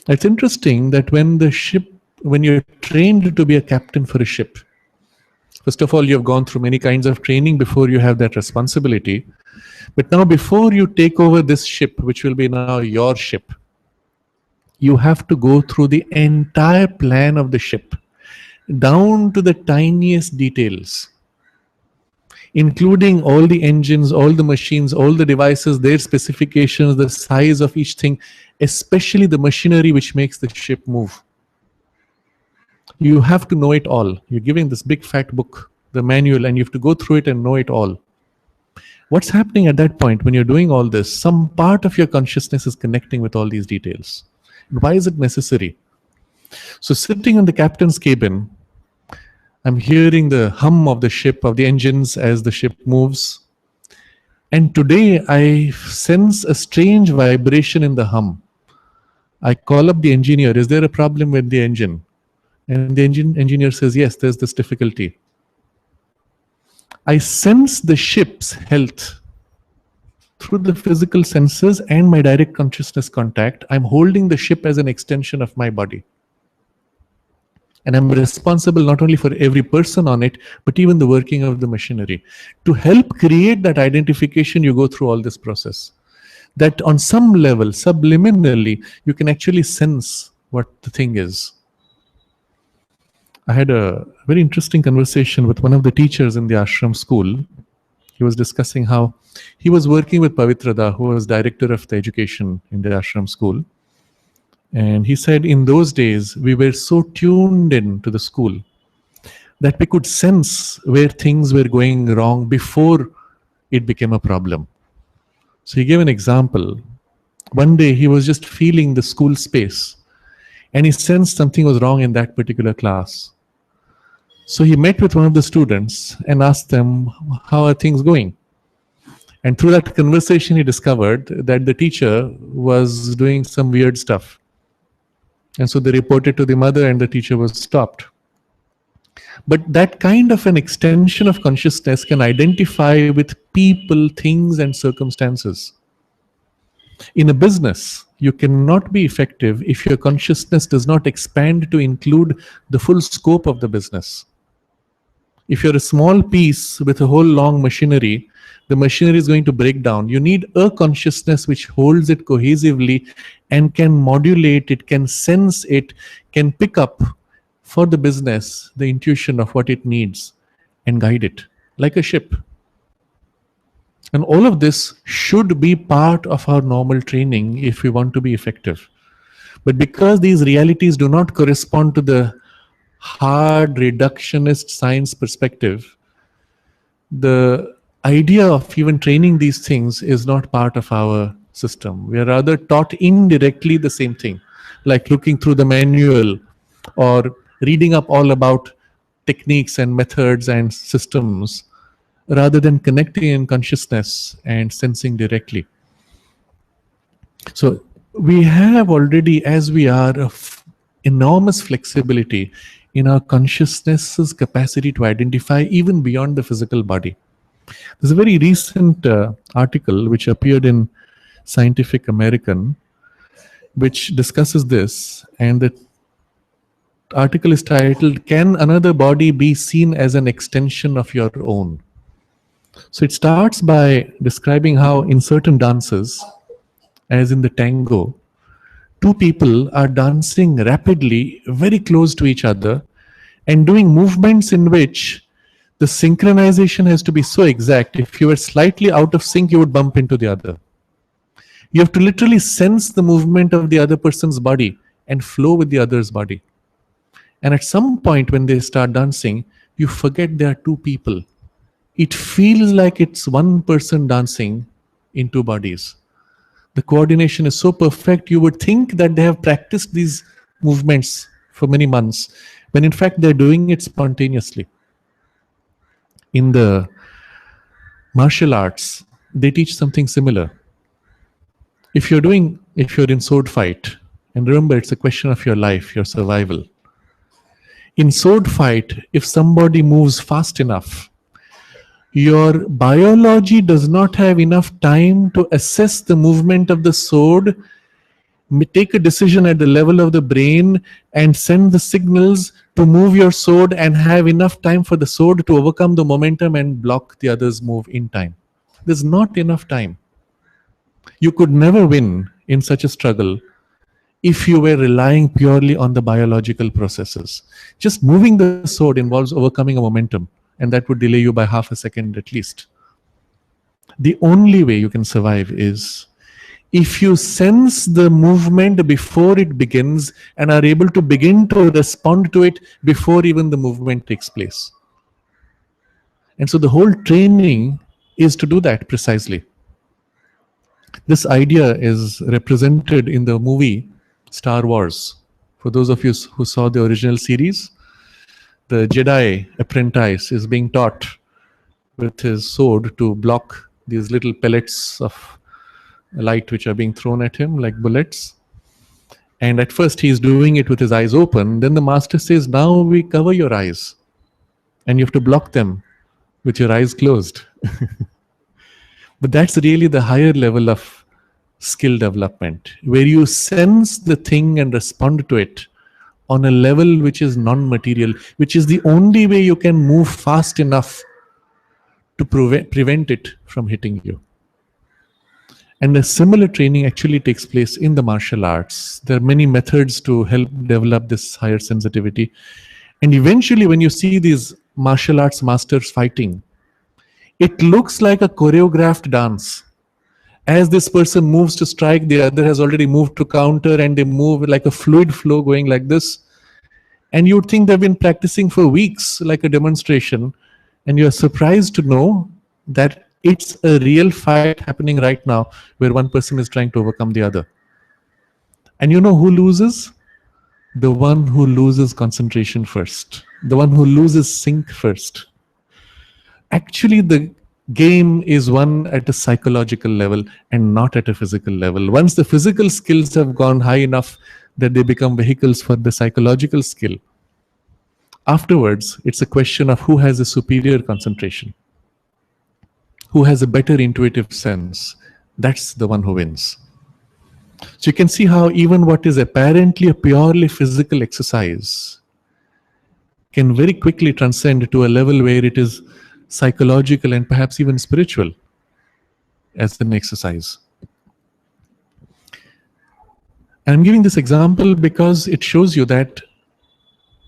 It's interesting that when you're trained to be a captain for a ship, first of all, you have gone through many kinds of training before you have that responsibility. But now, before you take over this ship, which will be now your ship, you have to go through the entire plan of the ship, down to the tiniest details, including all the engines, all the machines, all the devices, their specifications, the size of each thing, especially the machinery which makes the ship move. You have to know it all. You're giving this big fat book, the manual, and you have to go through it and know it all. What's happening at that point when you're doing all this? Some part of your consciousness is connecting with all these details. Why is it necessary? So sitting in the captain's cabin, I'm hearing the hum of the ship, of the engines as the ship moves. And today I sense a strange vibration in the hum. I call up the engineer, is there a problem with the engine? And the engineer says, yes, there's this difficulty. I sense the ship's health through the physical senses and my direct consciousness contact. I'm holding the ship as an extension of my body. And I'm responsible not only for every person on it, but even the working of the machinery. To help create that identification, you go through all this process. That on some level, subliminally, you can actually sense what the thing is. I had a very interesting conversation with one of the teachers in the ashram school. He was discussing how he was working with Pavitrada, who was director of the education in the ashram school. And he said in those days, we were so tuned in to the school that we could sense where things were going wrong before it became a problem. So he gave an example. One day he was just feeling the school space and he sensed something was wrong in that particular class. So he met with one of the students and asked them, how are things going? And through that conversation, he discovered that the teacher was doing some weird stuff. And so they reported to the mother and the teacher was stopped. But that kind of an extension of consciousness can identify with people, things, and circumstances. In a business, you cannot be effective if your consciousness does not expand to include the full scope of the business. If you're a small piece with a whole long machinery, the machinery is going to break down. You need a consciousness which holds it cohesively and can modulate it, can sense it, can pick up for the business the intuition of what it needs and guide it like a ship. And all of this should be part of our normal training if we want to be effective. But because these realities do not correspond to the hard reductionist science perspective, the idea of even training these things is not part of our system. We are rather taught indirectly the same thing, like looking through the manual or reading up all about techniques and methods and systems, rather than connecting in consciousness and sensing directly. So we have already, as we are, enormous flexibility in our consciousness's capacity to identify even beyond the physical body. There's a very recent article which appeared in Scientific American, which discusses this, and the article is titled, "Can Another Body Be Seen as an Extension of Your Own?" So it starts by describing how in certain dances, as in the tango, two people are dancing rapidly, very close to each other, and doing movements in which the synchronization has to be so exact. If you were slightly out of sync, you would bump into the other. You have to literally sense the movement of the other person's body and flow with the other's body. And at some point when they start dancing, you forget there are two people. It feels like it's one person dancing in two bodies. The coordination is so perfect, you would think that they have practiced these movements for many months, when in fact they're doing it spontaneously. In the martial arts, they teach something similar. If you're in sword fight, and remember it's a question of your life, your survival. In sword fight, if somebody moves fast enough, your biology does not have enough time to assess the movement of the sword, take a decision at the level of the brain, and send the signals to move your sword and have enough time for the sword to overcome the momentum and block the other's move in time. There's not enough time. You could never win in such a struggle if you were relying purely on the biological processes. Just moving the sword involves overcoming a momentum, and that would delay you by half a second at least. The only way you can survive is if you sense the movement before it begins and are able to begin to respond to it before even the movement takes place. And so the whole training is to do that precisely. This idea is represented in the movie Star Wars. For those of you who saw the original series, the Jedi apprentice is being taught with his sword to block these little pellets of light which are being thrown at him like bullets. And at first he's doing it with his eyes open. Then the master says, now we cover your eyes and you have to block them with your eyes closed. But that's really the higher level of skill development, where you sense the thing and respond to it on a level which is non-material, which is the only way you can move fast enough to prevent it from hitting you. And a similar training actually takes place in the martial arts. There are many methods to help develop this higher sensitivity. And eventually, when you see these martial arts masters fighting, it looks like a choreographed dance. As this person moves to strike, the other has already moved to counter, and they move like a fluid flow going like this. And you would think they've been practicing for weeks, like a demonstration, and you're surprised to know that it's a real fight happening right now where one person is trying to overcome the other. And you know who loses? The one who loses concentration first, the one who loses sync first. Actually, the game is won at a psychological level and not at a physical level. Once the physical skills have gone high enough that they become vehicles for the psychological skill, afterwards, it's a question of who has a superior concentration, who has a better intuitive sense. That's the one who wins. So you can see how even what is apparently a purely physical exercise can very quickly transcend to a level where it is psychological and perhaps even spiritual as an exercise. And I'm giving this example because it shows you that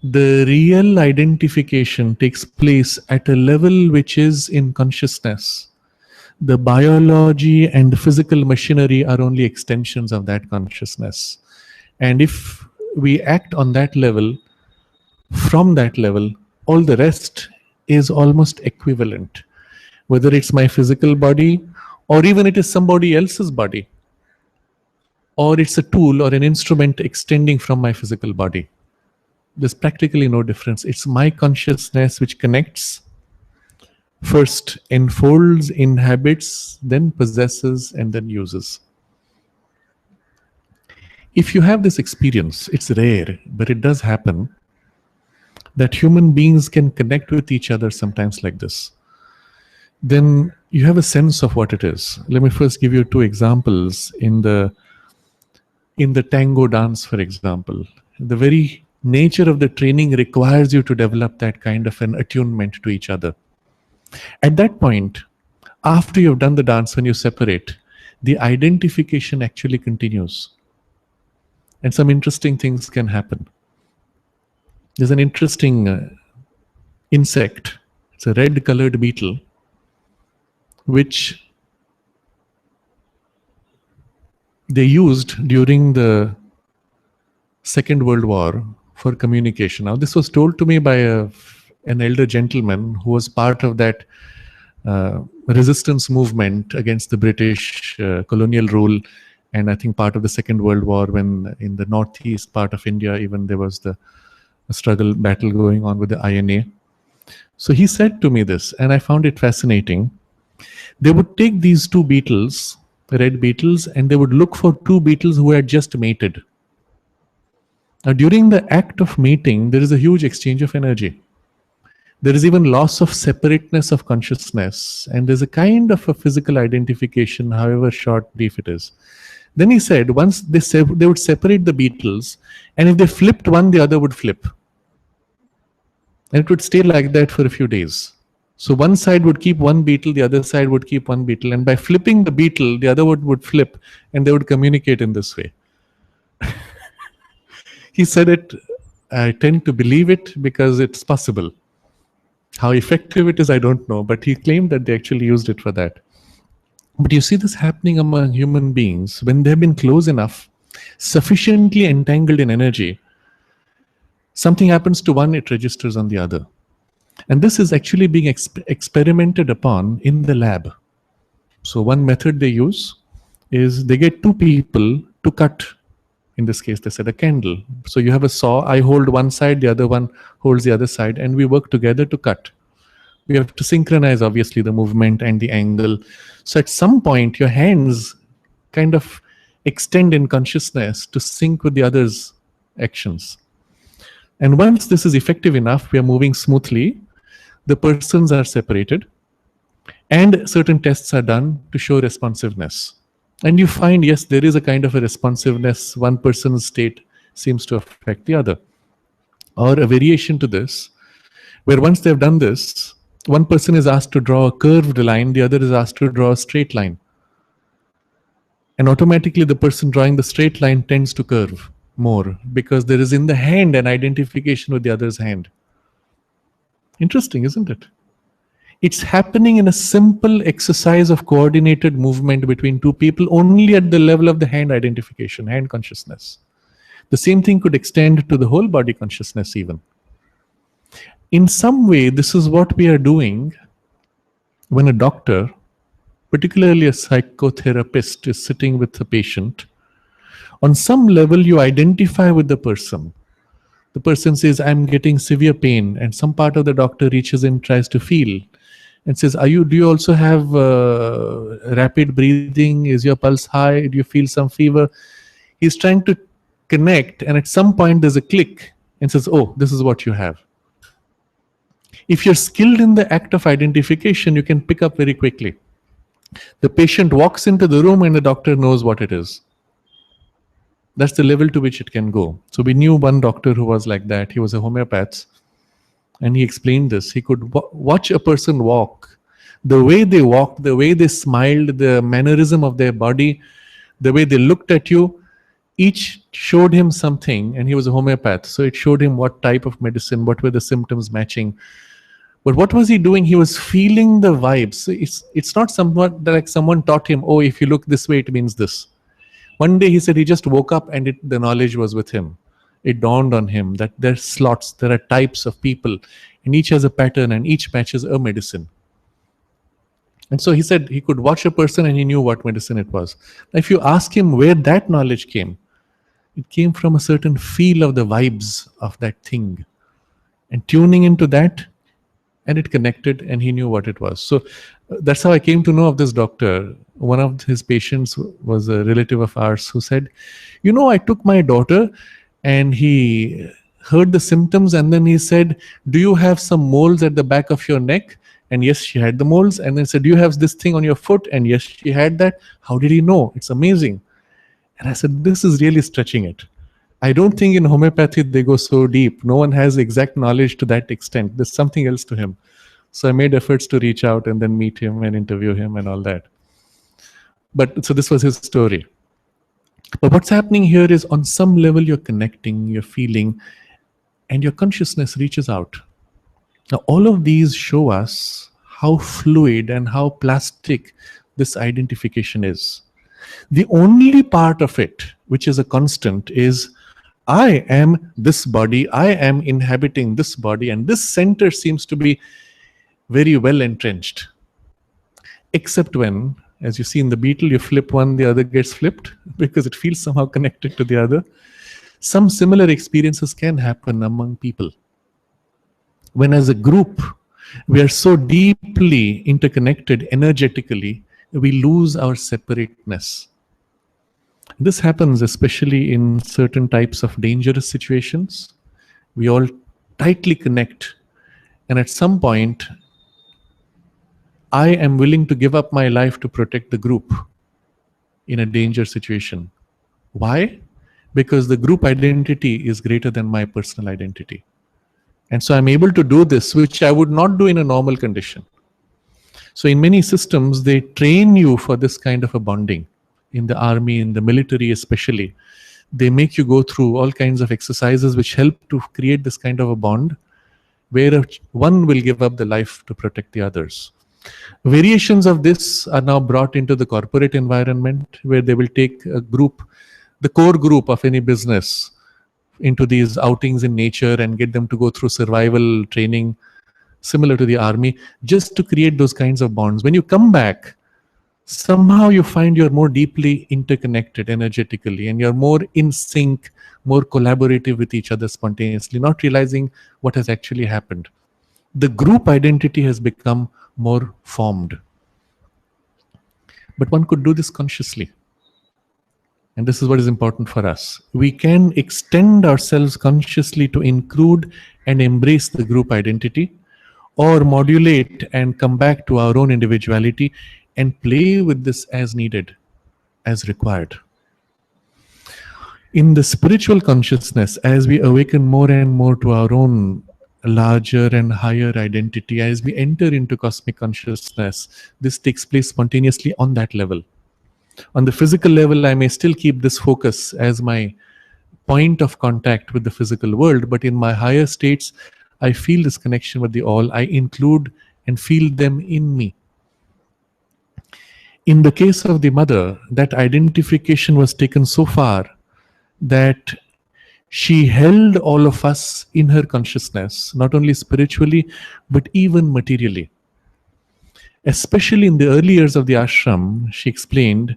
the real identification takes place at a level which is in consciousness. The biology and the physical machinery are only extensions of that consciousness. And if we act on that level, from that level, all the rest is almost equivalent. Whether it's my physical body, or even it is somebody else's body, or it's a tool or an instrument extending from my physical body. There's practically no difference. It's my consciousness which connects, first enfolds, inhabits, then possesses, and then uses. If you have this experience, it's rare, but it does happen, that human beings can connect with each other sometimes like this, then you have a sense of what it is. Let me first give you two examples. In the tango dance, for example, the very nature of the training requires you to develop that kind of an attunement to each other. At that point, after you've done the dance, when you separate, the identification actually continues. And some interesting things can happen. There's an interesting insect. It's a red-colored beetle, which they used during the Second World War for communication. Now, this was told to me by an elder gentleman who was part of that resistance movement against the British colonial rule, and I think part of the Second World War, when in the northeast part of India, even there was the battle going on with the INA. So he said to me this, and I found it fascinating. They would take these two beetles, red beetles, and they would look for two beetles who had just mated. Now, during the act of mating, there is a huge exchange of energy. There is even loss of separateness of consciousness, and there's a kind of a physical identification, however short, brief it is. Then he said, once they would separate the beetles, and if they flipped one, the other would flip. And it would stay like that for a few days. So one side would keep one beetle, the other side would keep one beetle, and by flipping the beetle, the other would flip, and they would communicate in this way. He said it, I tend to believe it because it's possible. How effective it is, I don't know, but he claimed that they actually used it for that. But you see this happening among human beings when they've been close enough, sufficiently entangled in energy. Something happens to one, it registers on the other. And this is actually being experimented upon in the lab. So one method they use is they get two people to cut. In this case, they said a candle. So you have a saw, I hold one side, the other one holds the other side, and we work together to cut. We have to synchronize, obviously, the movement and the angle. So at some point, your hands kind of extend in consciousness to sync with the other's actions. And once this is effective enough, we are moving smoothly, the persons are separated, and certain tests are done to show responsiveness. And you find, yes, there is a kind of a responsiveness. One person's state seems to affect the other. Or a variation to this, where once they've done this, one person is asked to draw a curved line, the other is asked to draw a straight line. And automatically the person drawing the straight line tends to curve more because there is in the hand an identification with the other's hand. Interesting, isn't it? It's happening in a simple exercise of coordinated movement between two people only at the level of the hand identification, hand consciousness. The same thing could extend to the whole body consciousness even. In some way, this is what we are doing when a doctor, particularly a psychotherapist, is sitting with a patient. On some level, you identify with the person. The person says, I'm getting severe pain, and some part of the doctor reaches in, tries to feel, and says, do you also have rapid breathing? Is your pulse high? Do you feel some fever? He's trying to connect, and at some point there's a click and says, oh, this is what you have. If you're skilled in the act of identification, you can pick up very quickly. The patient walks into the room and the doctor knows what it is. That's the level to which it can go. So we knew one doctor who was like that. He was a homeopath, and he explained this. He could watch a person walk. The way they walked, the way they smiled, the mannerism of their body, the way they looked at you, each showed him something, and he was a homeopath. So it showed him what type of medicine, what were the symptoms matching. But what was he doing? He was feeling the vibes. So it's not somewhat like someone taught him, oh, if you look this way, it means this. One day he said he just woke up and the knowledge was with him. It dawned on him that there's slots, there are types of people, and each has a pattern and each matches a medicine. And so he said he could watch a person and he knew what medicine it was. Now, if you ask him where that knowledge came, it came from a certain feel of the vibes of that thing. And tuning into that, and it connected and he knew what it was. So that's how I came to know of this doctor. One of his patients was a relative of ours who said, I took my daughter and he heard the symptoms and then he said, do you have some moles at the back of your neck? And yes, she had the moles. And then said, do you have this thing on your foot? And yes, she had that. How did he know? It's amazing. And I said, this is really stretching it. I don't think in homeopathy they go so deep. No one has exact knowledge to that extent. There's something else to him. So I made efforts to reach out and then meet him and interview him and all that. But so this was his story. But what's happening here is on some level you're connecting, you're feeling, and your consciousness reaches out. Now all of these show us how fluid and how plastic this identification is. The only part of it which is a constant is I am this body, I am inhabiting this body, and this center seems to be very well entrenched. Except when, as you see in the beetle, you flip one, the other gets flipped because it feels somehow connected to the other. Some similar experiences can happen among people. When as a group, we are so deeply interconnected energetically, we lose our separateness. This happens especially in certain types of dangerous situations. We all tightly connect, and at some point, I am willing to give up my life to protect the group in a danger situation. Why? Because the group identity is greater than my personal identity. And so I'm able to do this, which I would not do in a normal condition. So in many systems, they train you for this kind of a bonding. In the army, in the military especially, they make you go through all kinds of exercises which help to create this kind of a bond where one will give up the life to protect the others. Variations of this are now brought into the corporate environment where they will take a group, the core group of any business, into these outings in nature and get them to go through survival training similar to the army, just to create those kinds of bonds. When you come back, somehow you find you're more deeply interconnected energetically and you're more in sync, more collaborative with each other spontaneously, not realizing what has actually happened. The group identity has become more formed. But one could do this consciously. And this is what is important for us. We can extend ourselves consciously to include and embrace the group identity, or modulate and come back to our own individuality and play with this as needed, as required. In the spiritual consciousness, as we awaken more and more to our own larger and higher identity, as we enter into cosmic consciousness, this takes place spontaneously on that level. On the physical level, I may still keep this focus as my point of contact with the physical world, but in my higher states, I feel this connection with the all. I include and feel them in me. In the case of the mother, that identification was taken so far that she held all of us in her consciousness, not only spiritually, but even materially. Especially in the early years of the ashram, she explained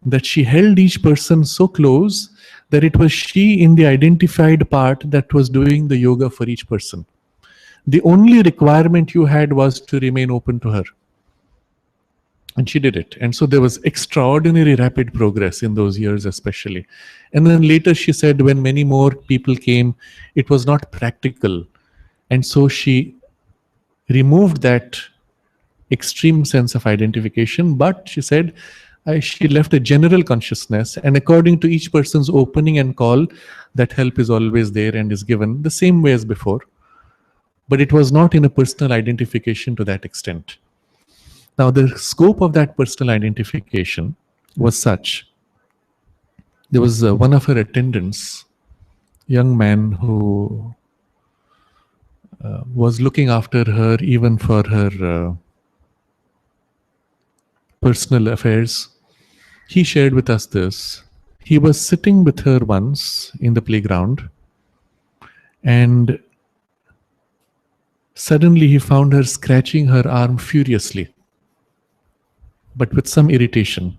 that she held each person so close that it was she in the identified part that was doing the yoga for each person. The only requirement you had was to remain open to her. And she did it. And so there was extraordinary rapid progress in those years, especially. And then later she said when many more people came, it was not practical. And so she removed that extreme sense of identification. But she said she left a general consciousness. And according to each person's opening and call, that help is always there and is given the same way as before. But it was not in a personal identification to that extent. Now, the scope of that personal identification was such. There was one of her attendants, young man who was looking after her even for her personal affairs. He shared with us this. He was sitting with her once in the playground, and suddenly he found her scratching her arm furiously, but with some irritation.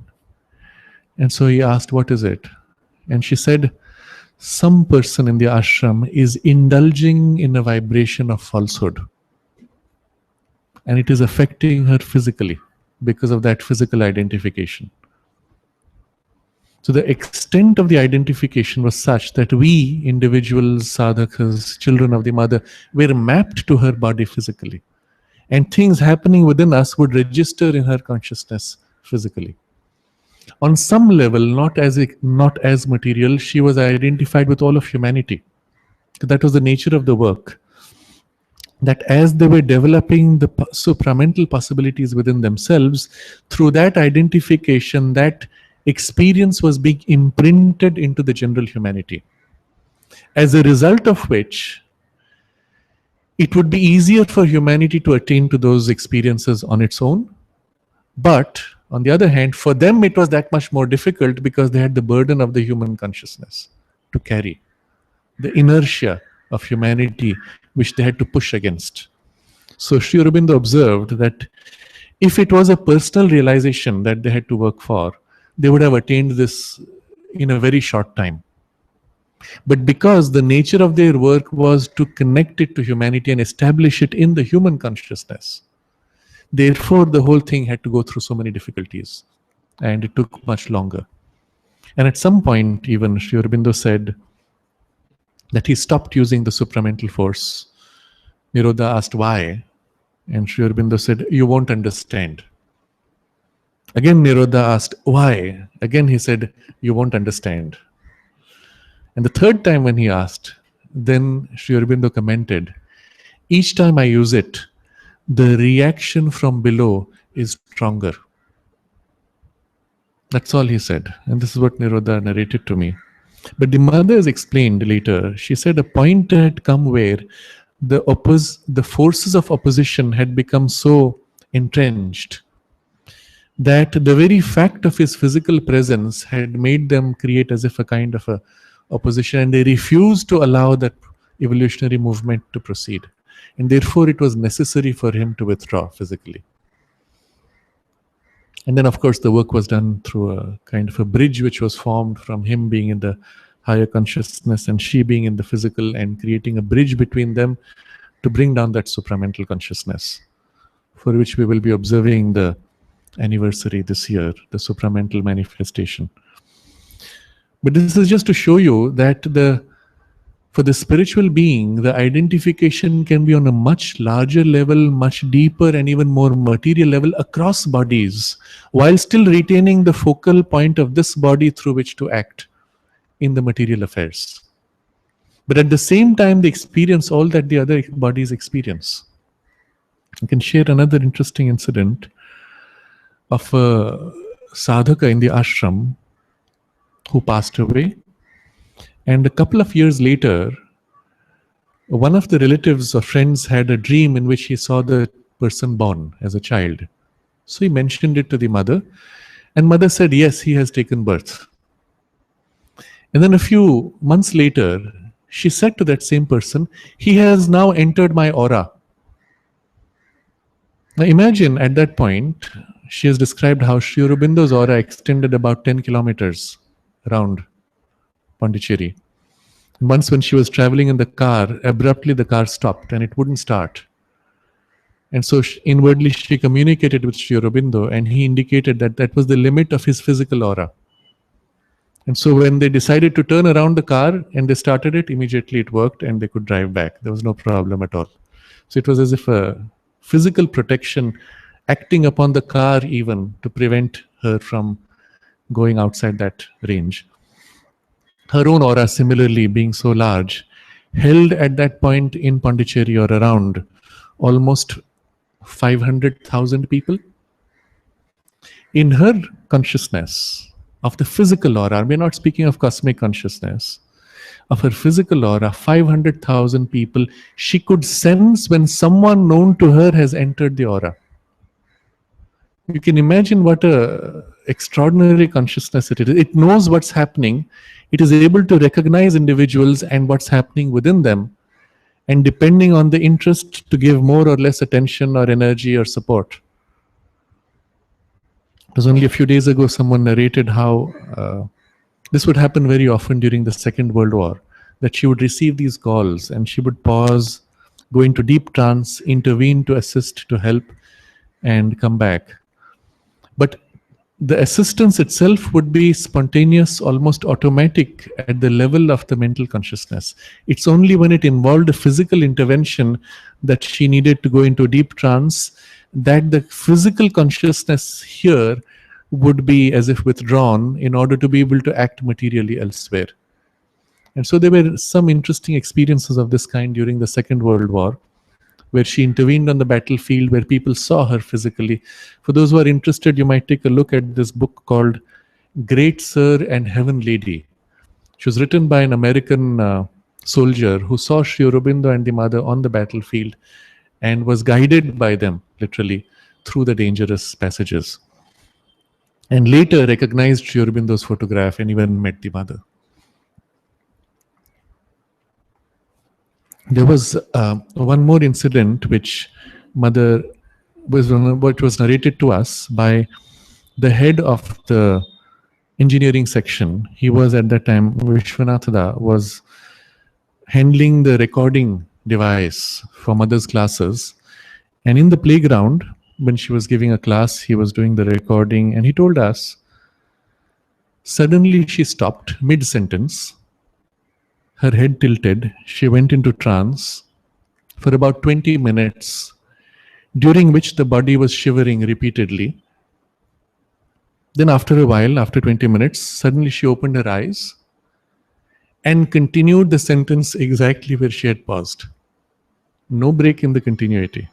And so he asked, "What is it?" And she said, "Some person in the ashram is indulging in a vibration of falsehood. And it is affecting her physically because of that physical identification." So the extent of the identification was such that we, individuals, sadhakas, children of the mother, were mapped to her body physically. And things happening within us would register in her consciousness physically. On some level, not as material, she was identified with all of humanity. That was the nature of the work. That as they were developing the supramental possibilities within themselves, through that identification, that experience was being imprinted into the general humanity. As a result of which, it would be easier for humanity to attain to those experiences on its own. But on the other hand, for them it was that much more difficult because they had the burden of the human consciousness to carry, the inertia of humanity which they had to push against. So Sri Aurobindo observed that if it was a personal realization that they had to work for, they would have attained this in a very short time. But because the nature of their work was to connect it to humanity and establish it in the human consciousness, therefore the whole thing had to go through so many difficulties, and it took much longer. And at some point, even Sri Aurobindo said that he stopped using the supramental force. Nirodha asked why, and Sri Aurobindo said, "You won't understand." Again, Nirodha asked why. Again, he said, "You won't understand." And the third time when he asked, then Sri Aurobindo commented, "Each time I use it, the reaction from below is stronger." That's all he said. And this is what Nirodha narrated to me. But the mothers explained later, she said a point had come where the forces of opposition had become so entrenched that the very fact of his physical presence had made them create as if a kind of a opposition, and they refused to allow that evolutionary movement to proceed. And therefore it was necessary for him to withdraw physically. And then, of course, the work was done through a kind of a bridge which was formed from him being in the higher consciousness and she being in the physical, and creating a bridge between them to bring down that supramental consciousness, for which we will be observing the anniversary this year, the supramental manifestation. But this is just to show you that for the spiritual being, the identification can be on a much larger level, much deeper, and even more material level across bodies, while still retaining the focal point of this body through which to act in the material affairs. But at the same time, they experience all that the other bodies experience. I can share another interesting incident of a sadhaka in the ashram who passed away. And a couple of years later, one of the relatives or friends had a dream in which he saw the person born as a child. So he mentioned it to the mother, and mother said, yes, he has taken birth. And then a few months later, she said to that same person, he has now entered my aura. Now imagine at that point, she has described how Sri Aurobindo's aura extended about 10 kilometers around Pondicherry. Once when she was traveling in the car, abruptly the car stopped and it wouldn't start. And so inwardly she communicated with Sri Aurobindo, and he indicated that that was the limit of his physical aura. And so when they decided to turn around the car and they started it, immediately it worked and they could drive back. There was no problem at all. So it was as if a physical protection acting upon the car even to prevent her from going outside that range. Her own aura, similarly, being so large, held at that point in Pondicherry or around almost 500,000 people. In her consciousness of the physical aura, we're not speaking of cosmic consciousness, of her physical aura, 500,000 people, she could sense when someone known to her has entered the aura. You can imagine what a extraordinary consciousness it is. It knows what's happening. It is able to recognize individuals and what's happening within them, and depending on the interest, to give more or less attention or energy or support. It was only a few days ago someone narrated how this would happen very often during the Second World War, that she would receive these calls and she would pause, go into deep trance, intervene to assist, to help, and come back. But the assistance itself would be spontaneous, almost automatic at the level of the mental consciousness. It's only when it involved a physical intervention that she needed to go into deep trance that the physical consciousness here would be as if withdrawn in order to be able to act materially elsewhere. And so there were some interesting experiences of this kind during the Second World War, where she intervened on the battlefield, where people saw her physically. For those who are interested, you might take a look at this book called Great Sir and Heaven Lady. She was written by an American soldier who saw Sri Aurobindo and the mother on the battlefield and was guided by them, literally, through the dangerous passages. And later recognized Sri Aurobindo's photograph and even met the mother. There was one more incident which was narrated to us by the head of the engineering section. He was at that time, Vishwanathada, was handling the recording device for mother's classes. And in the playground, when she was giving a class, he was doing the recording, and he told us, suddenly she stopped mid-sentence. Her head tilted, she went into trance for about 20 minutes, during which the body was shivering repeatedly. Then after a while, after 20 minutes, suddenly she opened her eyes and continued the sentence exactly where she had paused. No break in the continuity.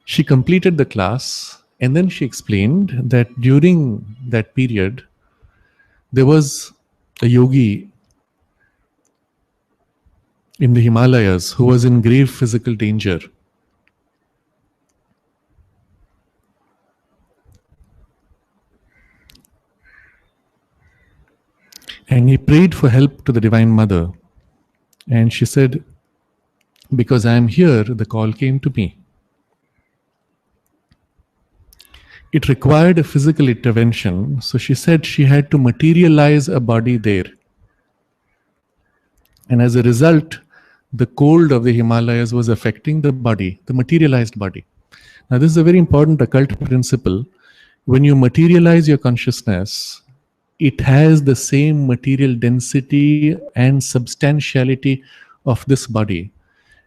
She completed the class, and then she explained that during that period, there was a yogi in the Himalayas who was in grave physical danger. And he prayed for help to the Divine Mother. And she said, because I am here, the call came to me. It required a physical intervention, so she said she had to materialize a body there. And as a result, the cold of the Himalayas was affecting the body, the materialized body. Now, this is a very important occult principle. When you materialize your consciousness, it has the same material density and substantiality of this body.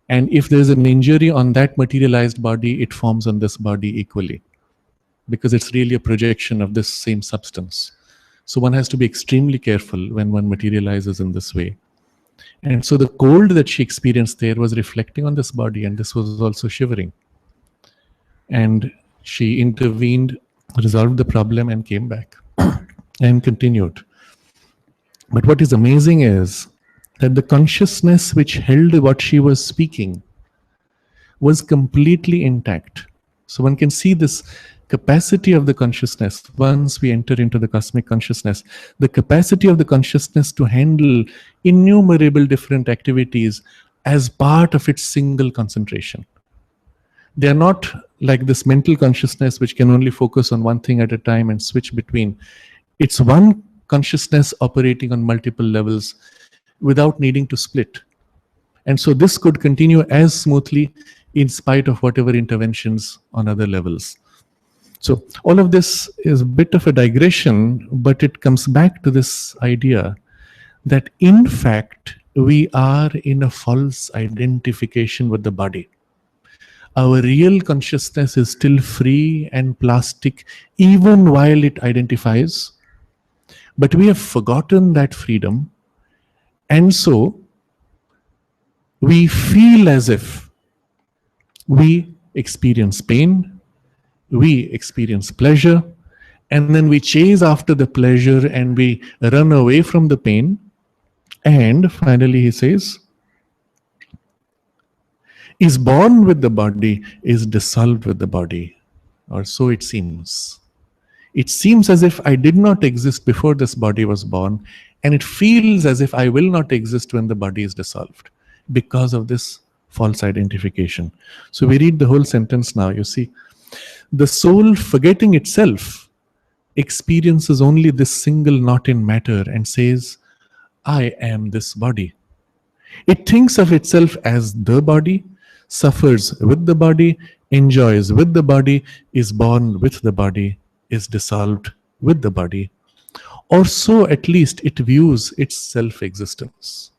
And if there's an injury on that materialized body, it forms on this body equally, because it's really a projection of this same substance. So one has to be extremely careful when one materializes in this way. And so the cold that she experienced there was reflecting on this body, and this was also shivering. And she intervened, resolved the problem, and came back and continued. But what is amazing is that the consciousness which held what she was speaking was completely intact. So one can see this capacity of the consciousness once we enter into the cosmic consciousness, the capacity of the consciousness to handle innumerable different activities as part of its single concentration. They are not like this mental consciousness which can only focus on one thing at a time and switch between. It's one consciousness operating on multiple levels without needing to split. And so this could continue as smoothly in spite of whatever interventions on other levels. So all of this is a bit of a digression, but it comes back to this idea that in fact, we are in a false identification with the body. Our real consciousness is still free and plastic, even while it identifies. But we have forgotten that freedom. And so we feel as if we experience pain, we experience pleasure, and then we chase after the pleasure and we run away from the pain. And finally, he says, is born with the body, is dissolved with the body, or so it seems. It seems as if I did not exist before this body was born, and it feels as if I will not exist when the body is dissolved because of this false identification. So we read the whole sentence now. You see, the soul, forgetting itself, experiences only this single knot in matter and says, I am this body. It thinks of itself as the body, suffers with the body, enjoys with the body, is born with the body, is dissolved with the body. Or so at least it views its self-existence,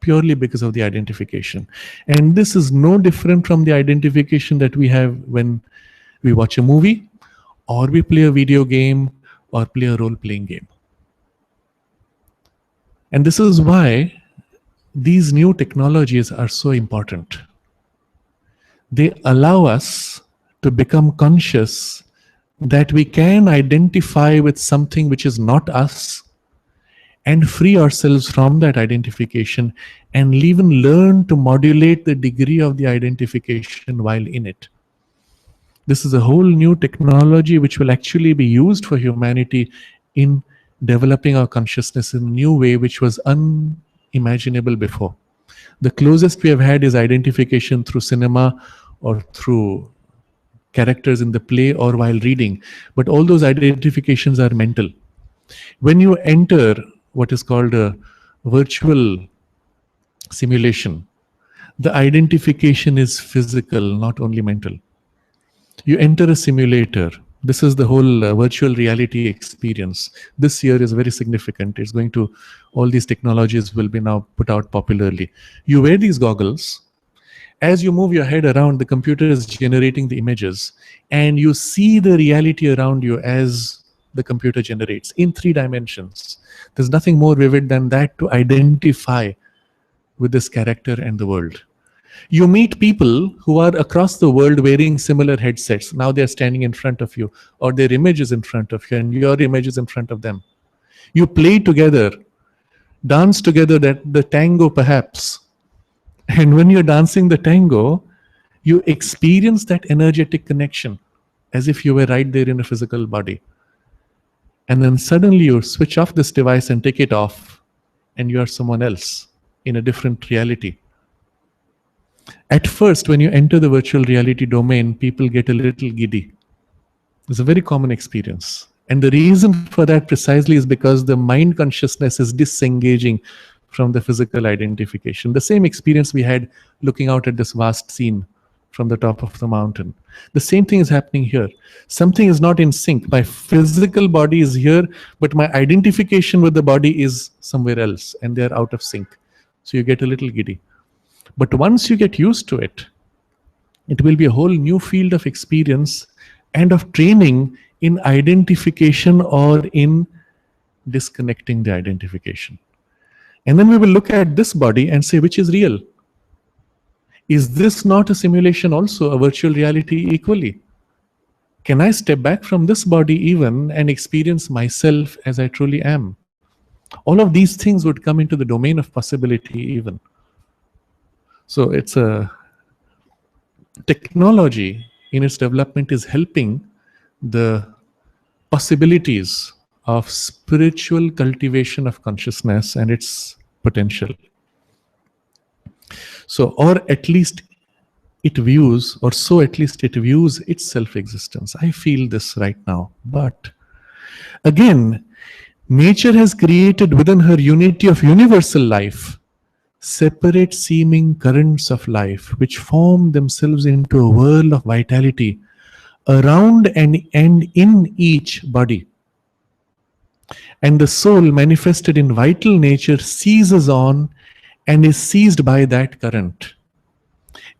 purely because of the identification. And this is no different from the identification that we have when we watch a movie, or we play a video game, or play a role-playing game. And this is why these new technologies are so important. They allow us to become conscious that we can identify with something which is not us and free ourselves from that identification and even learn to modulate the degree of the identification while in it. This is a whole new technology which will actually be used for humanity in developing our consciousness in a new way which was unimaginable before. The closest we have had is identification through cinema or through characters in the play or while reading. But all those identifications are mental. When you enter what is called a virtual simulation, the identification is physical, not only mental. You enter a simulator. This is the whole virtual reality experience. This year is very significant. It's going to, all these technologies will be now put out popularly. You wear these goggles. As you move your head around, the computer is generating the images, and you see the reality around you as the computer generates in 3 dimensions. There's nothing more vivid than that to identify with this character and the world. You meet people who are across the world wearing similar headsets. Now they're standing in front of you, or their image is in front of you, and your image is in front of them. You play together, dance together, that the tango perhaps. And when you're dancing the tango, you experience that energetic connection as if you were right there in a physical body. And then suddenly you switch off this device and take it off, and you are someone else in a different reality. At first, when you enter the virtual reality domain, people get a little giddy. It's a very common experience. And the reason for that precisely is because the mind consciousness is disengaging from the physical identification. The same experience we had looking out at this vast scene from the top of the mountain. The same thing is happening here. Something is not in sync. My physical body is here, but my identification with the body is somewhere else, and they're out of sync. So you get a little giddy. But once you get used to it, it will be a whole new field of experience and of training in identification or in disconnecting the identification. And then we will look at this body and say, which is real? Is this not a simulation also, a virtual reality equally? Can I step back from this body even and experience myself as I truly am? All of these things would come into the domain of possibility even. So it's a Technology in its development is helping the possibilities of spiritual cultivation of consciousness and its potential. So, or at least it views, or so at least it views its self existence. I feel this right now. But again, nature has created within her unity of universal life separate seeming currents of life which form themselves into a whirl of vitality around and in each body. And the soul manifested in vital nature seizes on and is seized by that current,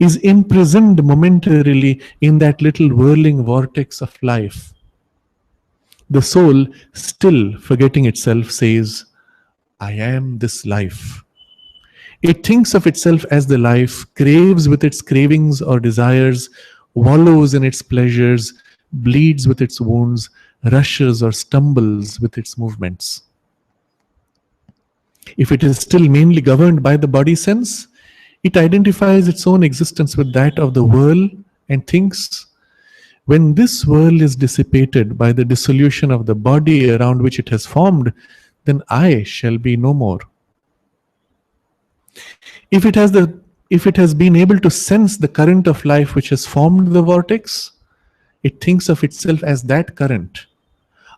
is imprisoned momentarily in that little whirling vortex of life. The soul, still forgetting itself, says, I am this life. It thinks of itself as the life, craves with its cravings or desires, wallows in its pleasures, bleeds with its wounds, rushes or stumbles with its movements. If it is still mainly governed by the body sense, it identifies its own existence with that of the whirl and thinks, when this whirl is dissipated by the dissolution of the body around which it has formed, then I shall be no more. If it has been able to sense the current of life which has formed the vortex, it thinks of itself as that current.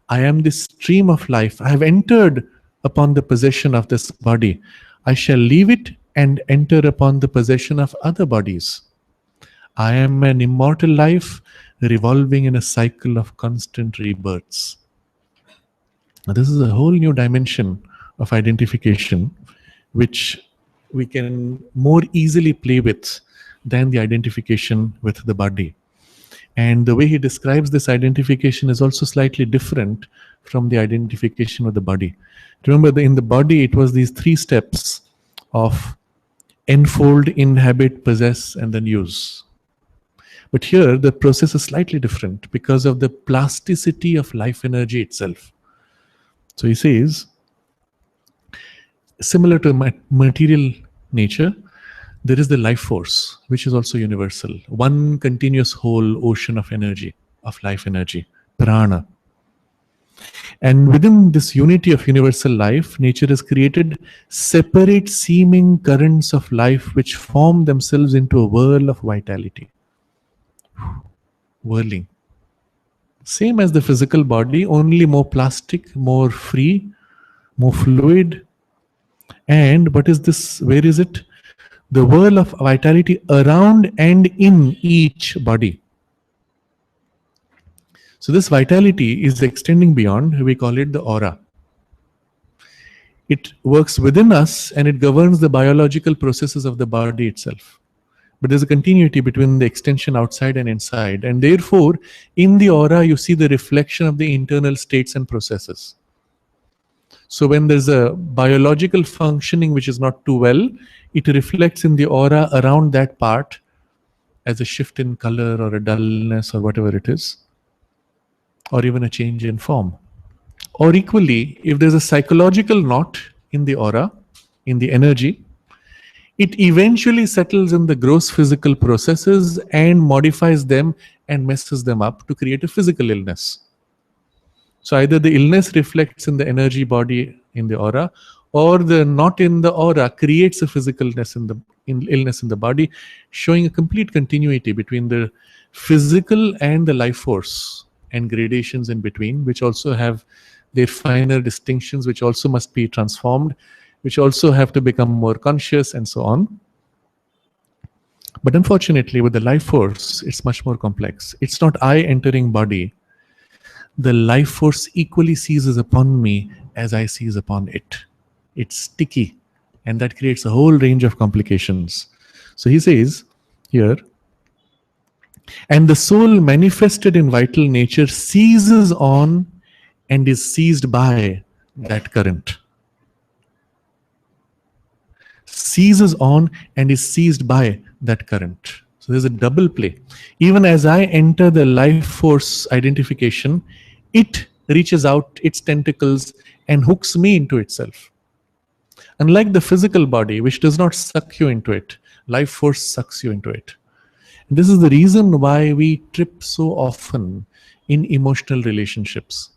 I am this stream of life. I have entered upon the possession of this body. I shall leave it and enter upon the possession of other bodies. I am an immortal life revolving in a cycle of constant rebirths. Now, this is a whole new dimension of identification which we can more easily play with than the identification with the body. And the way he describes this identification is also slightly different from the identification with the body. Remember, in the body, it was these 3 steps of enfold, inhabit, possess, and then use. But here, the process is slightly different because of the plasticity of life energy itself. So he says, similar to material nature, there is the life force, which is also universal. One continuous whole ocean of energy, of life energy, prana. And within this unity of universal life, nature has created separate seeming currents of life which form themselves into a whirl of vitality. Whirling. Same as the physical body, only more plastic, more free, more fluid. And what is this? Where is it? The whirl of vitality around and in each body. So this vitality is extending beyond, we call it the aura. It works within us and it governs the biological processes of the body itself. But there's a continuity between the extension outside and inside. And therefore, in the aura, you see the reflection of the internal states and processes. So when there's a biological functioning which is not too well, it reflects in the aura around that part as a shift in color or a dullness or whatever it is, or even a change in form. Or equally, if there's a psychological knot in the aura, in the energy, it eventually settles in the gross physical processes and modifies them and messes them up to create a physical illness. So either the illness reflects in the energy body in the aura, or the knot in the aura creates a physicalness illness in the body, showing a complete continuity between the physical and the life force and gradations in between, which also have their finer distinctions, which also must be transformed, which also have to become more conscious and so on. But unfortunately, with the life force, it's much more complex. It's not I entering body. The life force equally seizes upon me as I seize upon it. It's sticky, and that creates a whole range of complications. So he says here, and the soul manifested in vital nature seizes on and is seized by that current. Seizes on and is seized by that current. So there's a double play. Even as I enter the life force identification, it reaches out its tentacles and hooks me into itself. Unlike the physical body, which does not suck you into it, life force sucks you into it. This is the reason why we trip so often in emotional relationships.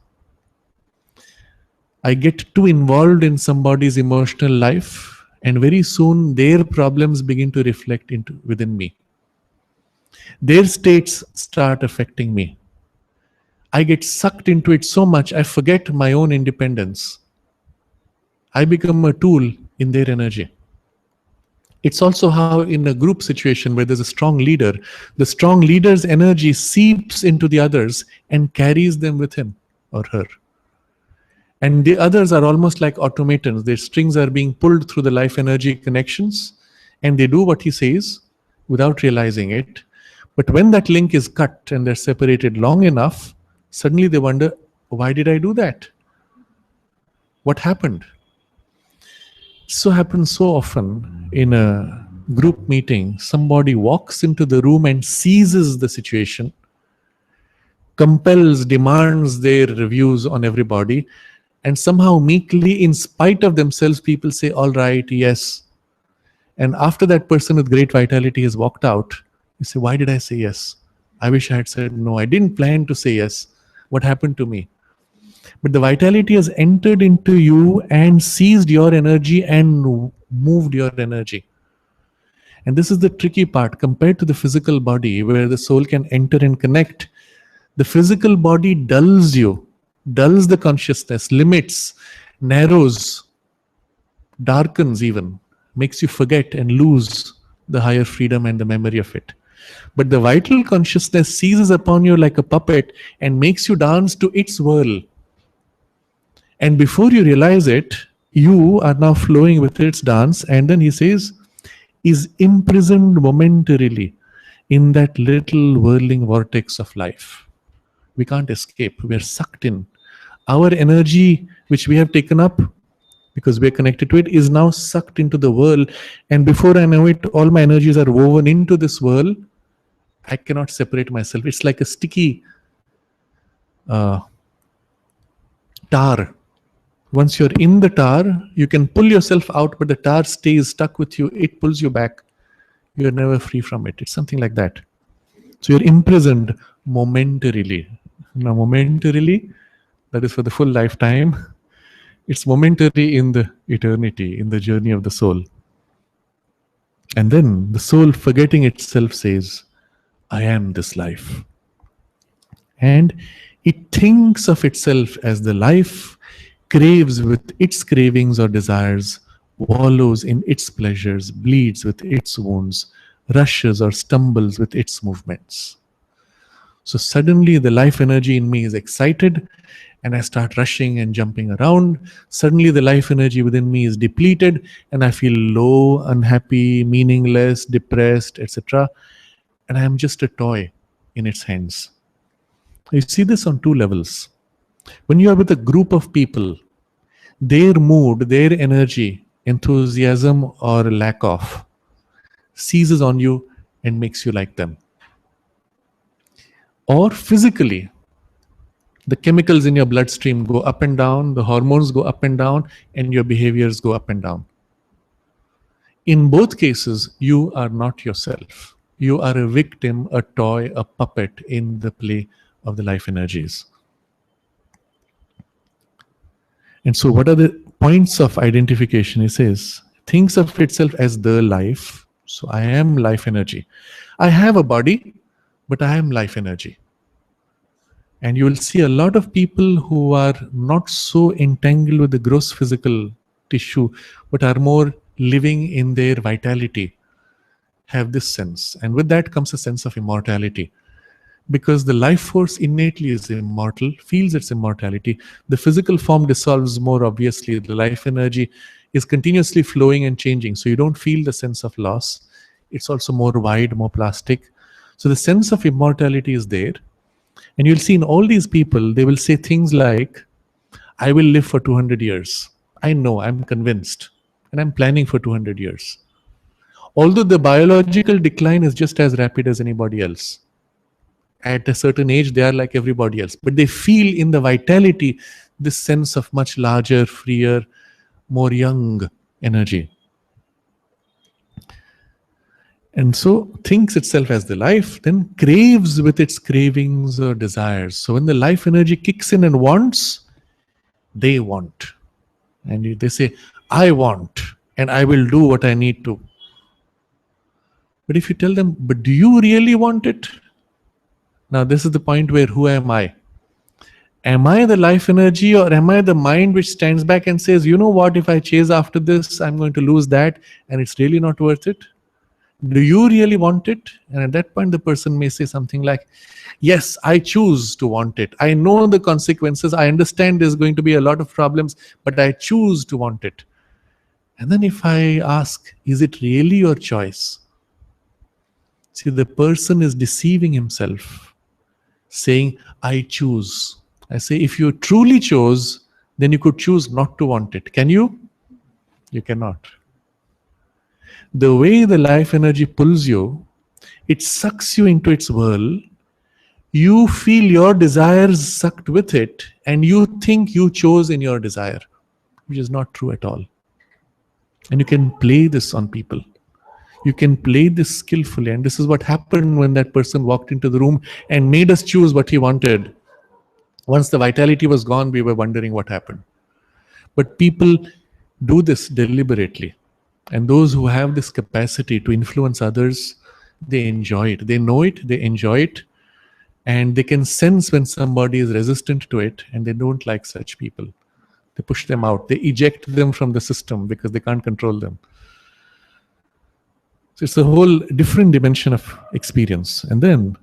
I get too involved in somebody's emotional life, and very soon their problems begin to reflect into within me. Their states start affecting me. I get sucked into it so much I forget my own independence. I become a tool in their energy. It's also how, in a group situation where there's a strong leader, the strong leader's energy seeps into the others and carries them with him or her. And the others are almost like automatons. Their strings are being pulled through the life energy connections, and they do what he says without realizing it. But when that link is cut and they're separated long enough, suddenly they wonder, why did I do that? What happened? So happens so often in a group meeting. Somebody walks into the room and seizes the situation, compels, demands their reviews on everybody, and somehow meekly, in spite of themselves, people say, all right, yes. And after that person with great vitality has walked out, you say, why did I say yes? I wish I had said no. I didn't plan to say yes. What happened to me? But the vitality has entered into you and seized your energy and moved your energy. And this is the tricky part compared to the physical body, where the soul can enter and connect. The physical body dulls you, dulls the consciousness, limits, narrows, darkens even, makes you forget and lose the higher freedom and the memory of it. But the vital consciousness seizes upon you like a puppet and makes you dance to its whirl. And before you realize it, you are now flowing with its dance. And then he says, is imprisoned momentarily in that little whirling vortex of life. We can't escape. We're sucked in. Our energy, which we have taken up because we're connected to it, is now sucked into the whirl. And before I know it, all my energies are woven into this whirl. I cannot separate myself. It's like a sticky tar. Once you're in the tar, you can pull yourself out, but the tar stays stuck with you. It pulls you back. You're never free from it. It's something like that. So you're imprisoned momentarily. Now, momentarily, that is for the full lifetime. It's momentary in the eternity, in the journey of the soul. And then the soul, forgetting itself, says, I am this life. And it thinks of itself as the life, craves with its cravings or desires, wallows in its pleasures, bleeds with its wounds, rushes or stumbles with its movements. So suddenly the life energy in me is excited and I start rushing and jumping around. Suddenly the life energy within me is depleted and I feel low, unhappy, meaningless, depressed, etc. And I am just a toy in its hands. You see this on two levels. When you are with a group of people, their mood, their energy, enthusiasm or lack of, seizes on you and makes you like them. Or physically, the chemicals in your bloodstream go up and down, the hormones go up and down, and your behaviors go up and down. In both cases, you are not yourself. You are a victim, a toy, a puppet in the play of the life energies. And so, what are the points of identification? He says, thinks of itself as the life. So, I am life energy. I have a body, but I am life energy. And you will see a lot of people who are not so entangled with the gross physical tissue, but are more living in their vitality, have this sense. And with that comes a sense of immortality. Because the life force innately is immortal, feels its immortality. The physical form dissolves more obviously. The life energy is continuously flowing and changing. So you don't feel the sense of loss. It's also more wide, more plastic. So the sense of immortality is there. And you'll see in all these people, they will say things like, I will live for 200 years. I know, I'm convinced. And I'm planning for 200 years. Although the biological decline is just as rapid as anybody else. At a certain age, they are like everybody else. But they feel in the vitality this sense of much larger, freer, more young energy. And so thinks itself as the life, then craves with its cravings or desires. So when the life energy kicks in and wants, they want. And they say, I want, and I will do what I need to. But if you tell them, but do you really want it? Now, this is the point where who am I? Am I the life energy, or am I the mind which stands back and says, you know what, if I chase after this, I'm going to lose that, and it's really not worth it? Do you really want it? And at that point, the person may say something like, yes, I choose to want it. I know the consequences. I understand there's going to be a lot of problems, but I choose to want it. And then if I ask, is it really your choice? See, the person is deceiving himself, saying, I choose. I say, if you truly chose, then you could choose not to want it. Can you? You cannot. The way the life energy pulls you, it sucks you into its whirl. You feel your desires sucked with it, and you think you chose in your desire, which is not true at all. And you can play this on people. You can play this skillfully. And this is what happened when that person walked into the room and made us choose what he wanted. Once the vitality was gone, we were wondering what happened. But people do this deliberately. And those who have this capacity to influence others, they enjoy it. They know it, they enjoy it, and they can sense when somebody is resistant to it, and they don't like such people. They push them out. They eject them from the system because they can't control them. So it's a whole different dimension of experience. And then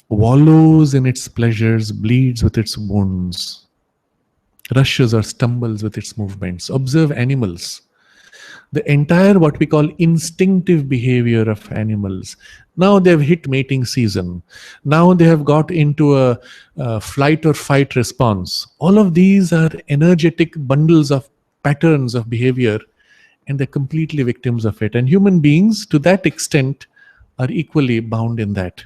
wallows in its pleasures, bleeds with its wounds, rushes or stumbles with its movements. Observe animals. The entire what we call instinctive behavior of animals. Now they've hit mating season. Now they have got into a flight or fight response. All of these are energetic bundles of patterns of behavior, and they're completely victims of it. And human beings, to that extent, are equally bound in that.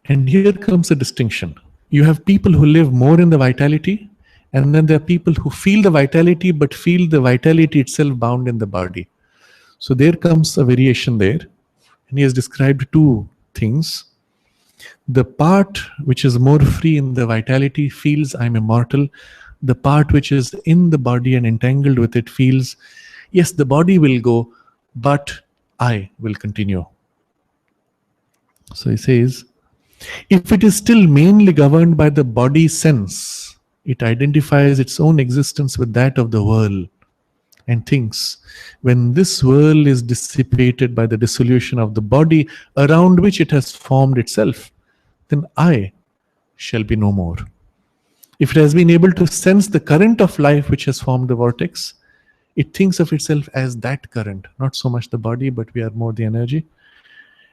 And here comes a distinction. You have people who live more in the vitality, and then there are people who feel the vitality, but feel the vitality itself bound in the body. So there comes a variation there. And he has described two things. The part which is more free in the vitality feels I'm immortal. The part which is in the body and entangled with it feels, yes, the body will go, but I will continue. So he says, if it is still mainly governed by the body sense, it identifies its own existence with that of the whirl and thinks, when this whirl is dissipated by the dissolution of the body around which it has formed itself, then I shall be no more. If it has been able to sense the current of life which has formed the vortex, it thinks of itself as that current, not so much the body, but we are more the energy,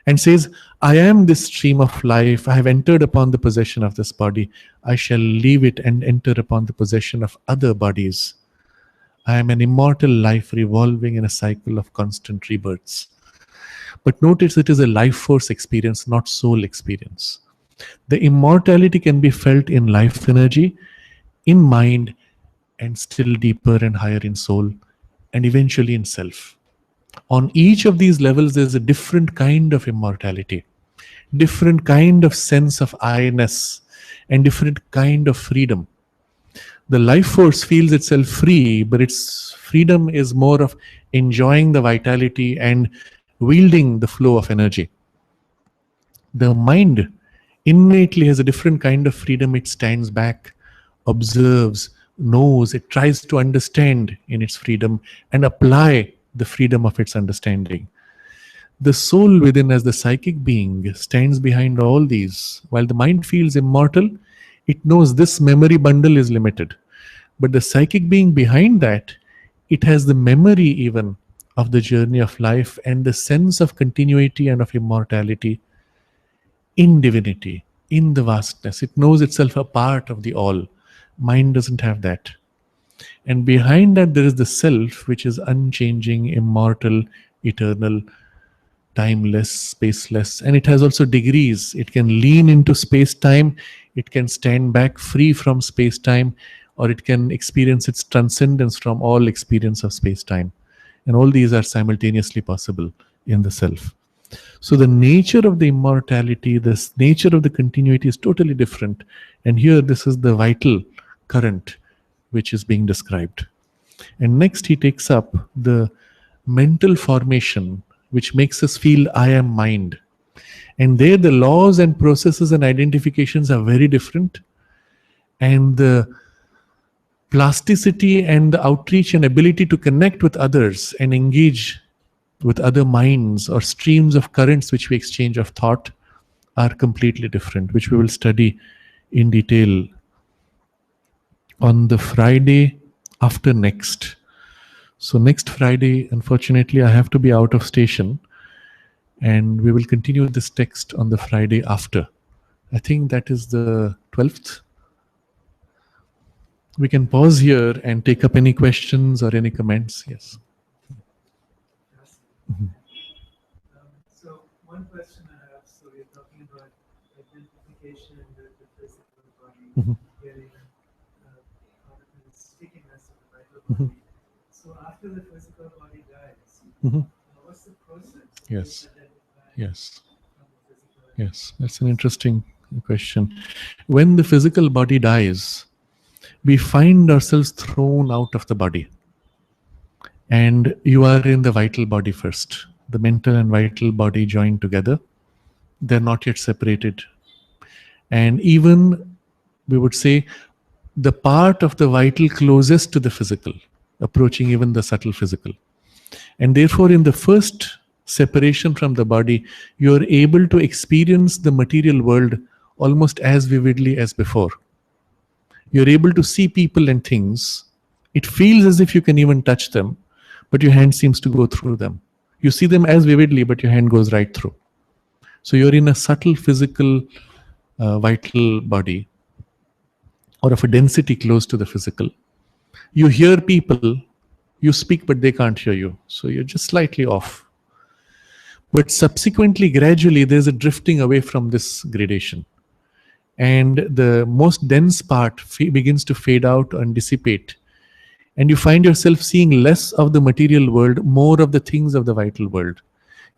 and says, I am this stream of life. I have entered upon the possession of this body. I shall leave it and enter upon the possession of other bodies. I am an immortal life revolving in a cycle of constant rebirths. But notice it is a life force experience, not soul experience. The immortality can be felt in life energy, in mind, and still deeper and higher in soul, and eventually in self. On each of these levels, there's a different kind of immortality, different kind of sense of I-ness, and different kind of freedom. The life force feels itself free, but its freedom is more of enjoying the vitality and wielding the flow of energy. The mind innately has a different kind of freedom. It stands back, observes, knows, it tries to understand in its freedom and apply the freedom of its understanding. The soul within, as the psychic being, stands behind all these. While the mind feels immortal, it knows this memory bundle is limited. But the psychic being behind that, it has the memory even of the journey of life and the sense of continuity and of immortality in divinity, in the vastness. It knows itself a part of the all. Mind doesn't have that. And behind that, there is the self, which is unchanging, immortal, eternal, timeless, spaceless. And it has also degrees. It can lean into space-time. It can stand back free from space-time, or it can experience its transcendence from all experience of space-time. And all these are simultaneously possible in the self. So the nature of the immortality, this nature of the continuity is totally different. And here this is the vital current which is being described. And next he takes up the mental formation which makes us feel I am mind. And there the laws and processes and identifications are very different. And the plasticity and the outreach and ability to connect with others and engage with other minds or streams of currents which we exchange of thought are completely different, which we will study in detail on the Friday after next. So next Friday, unfortunately, I have to be out of station, and we will continue this text on the Friday after. I think that is the 12th. We can pause here and take up any questions or any comments. Yes. So one question I have, so we're talking about identification with the physical body, getting out of the stickiness of the vital body. So after the physical body dies, what's the process? Yes. Yes. From the physical Yes. That's an interesting question. When the physical body dies, we find ourselves thrown out of the body. And you are in the vital body first. The mental and vital body joined together. They're not yet separated. And even, we would say, the part of the vital closest to the physical, approaching even the subtle physical. And therefore, in the first separation from the body, you are able to experience the material world almost as vividly as before. You're able to see people and things. It feels as if you can even touch them, but your hand seems to go through them. You see them as vividly, but your hand goes right through. So you're in a subtle physical, vital body, or of a density close to the physical. You hear people, you speak, but they can't hear you. So you're just slightly off. But subsequently, gradually, there's a drifting away from this gradation. And the most dense part begins to fade out and dissipate. And you find yourself seeing less of the material world, more of the things of the vital world.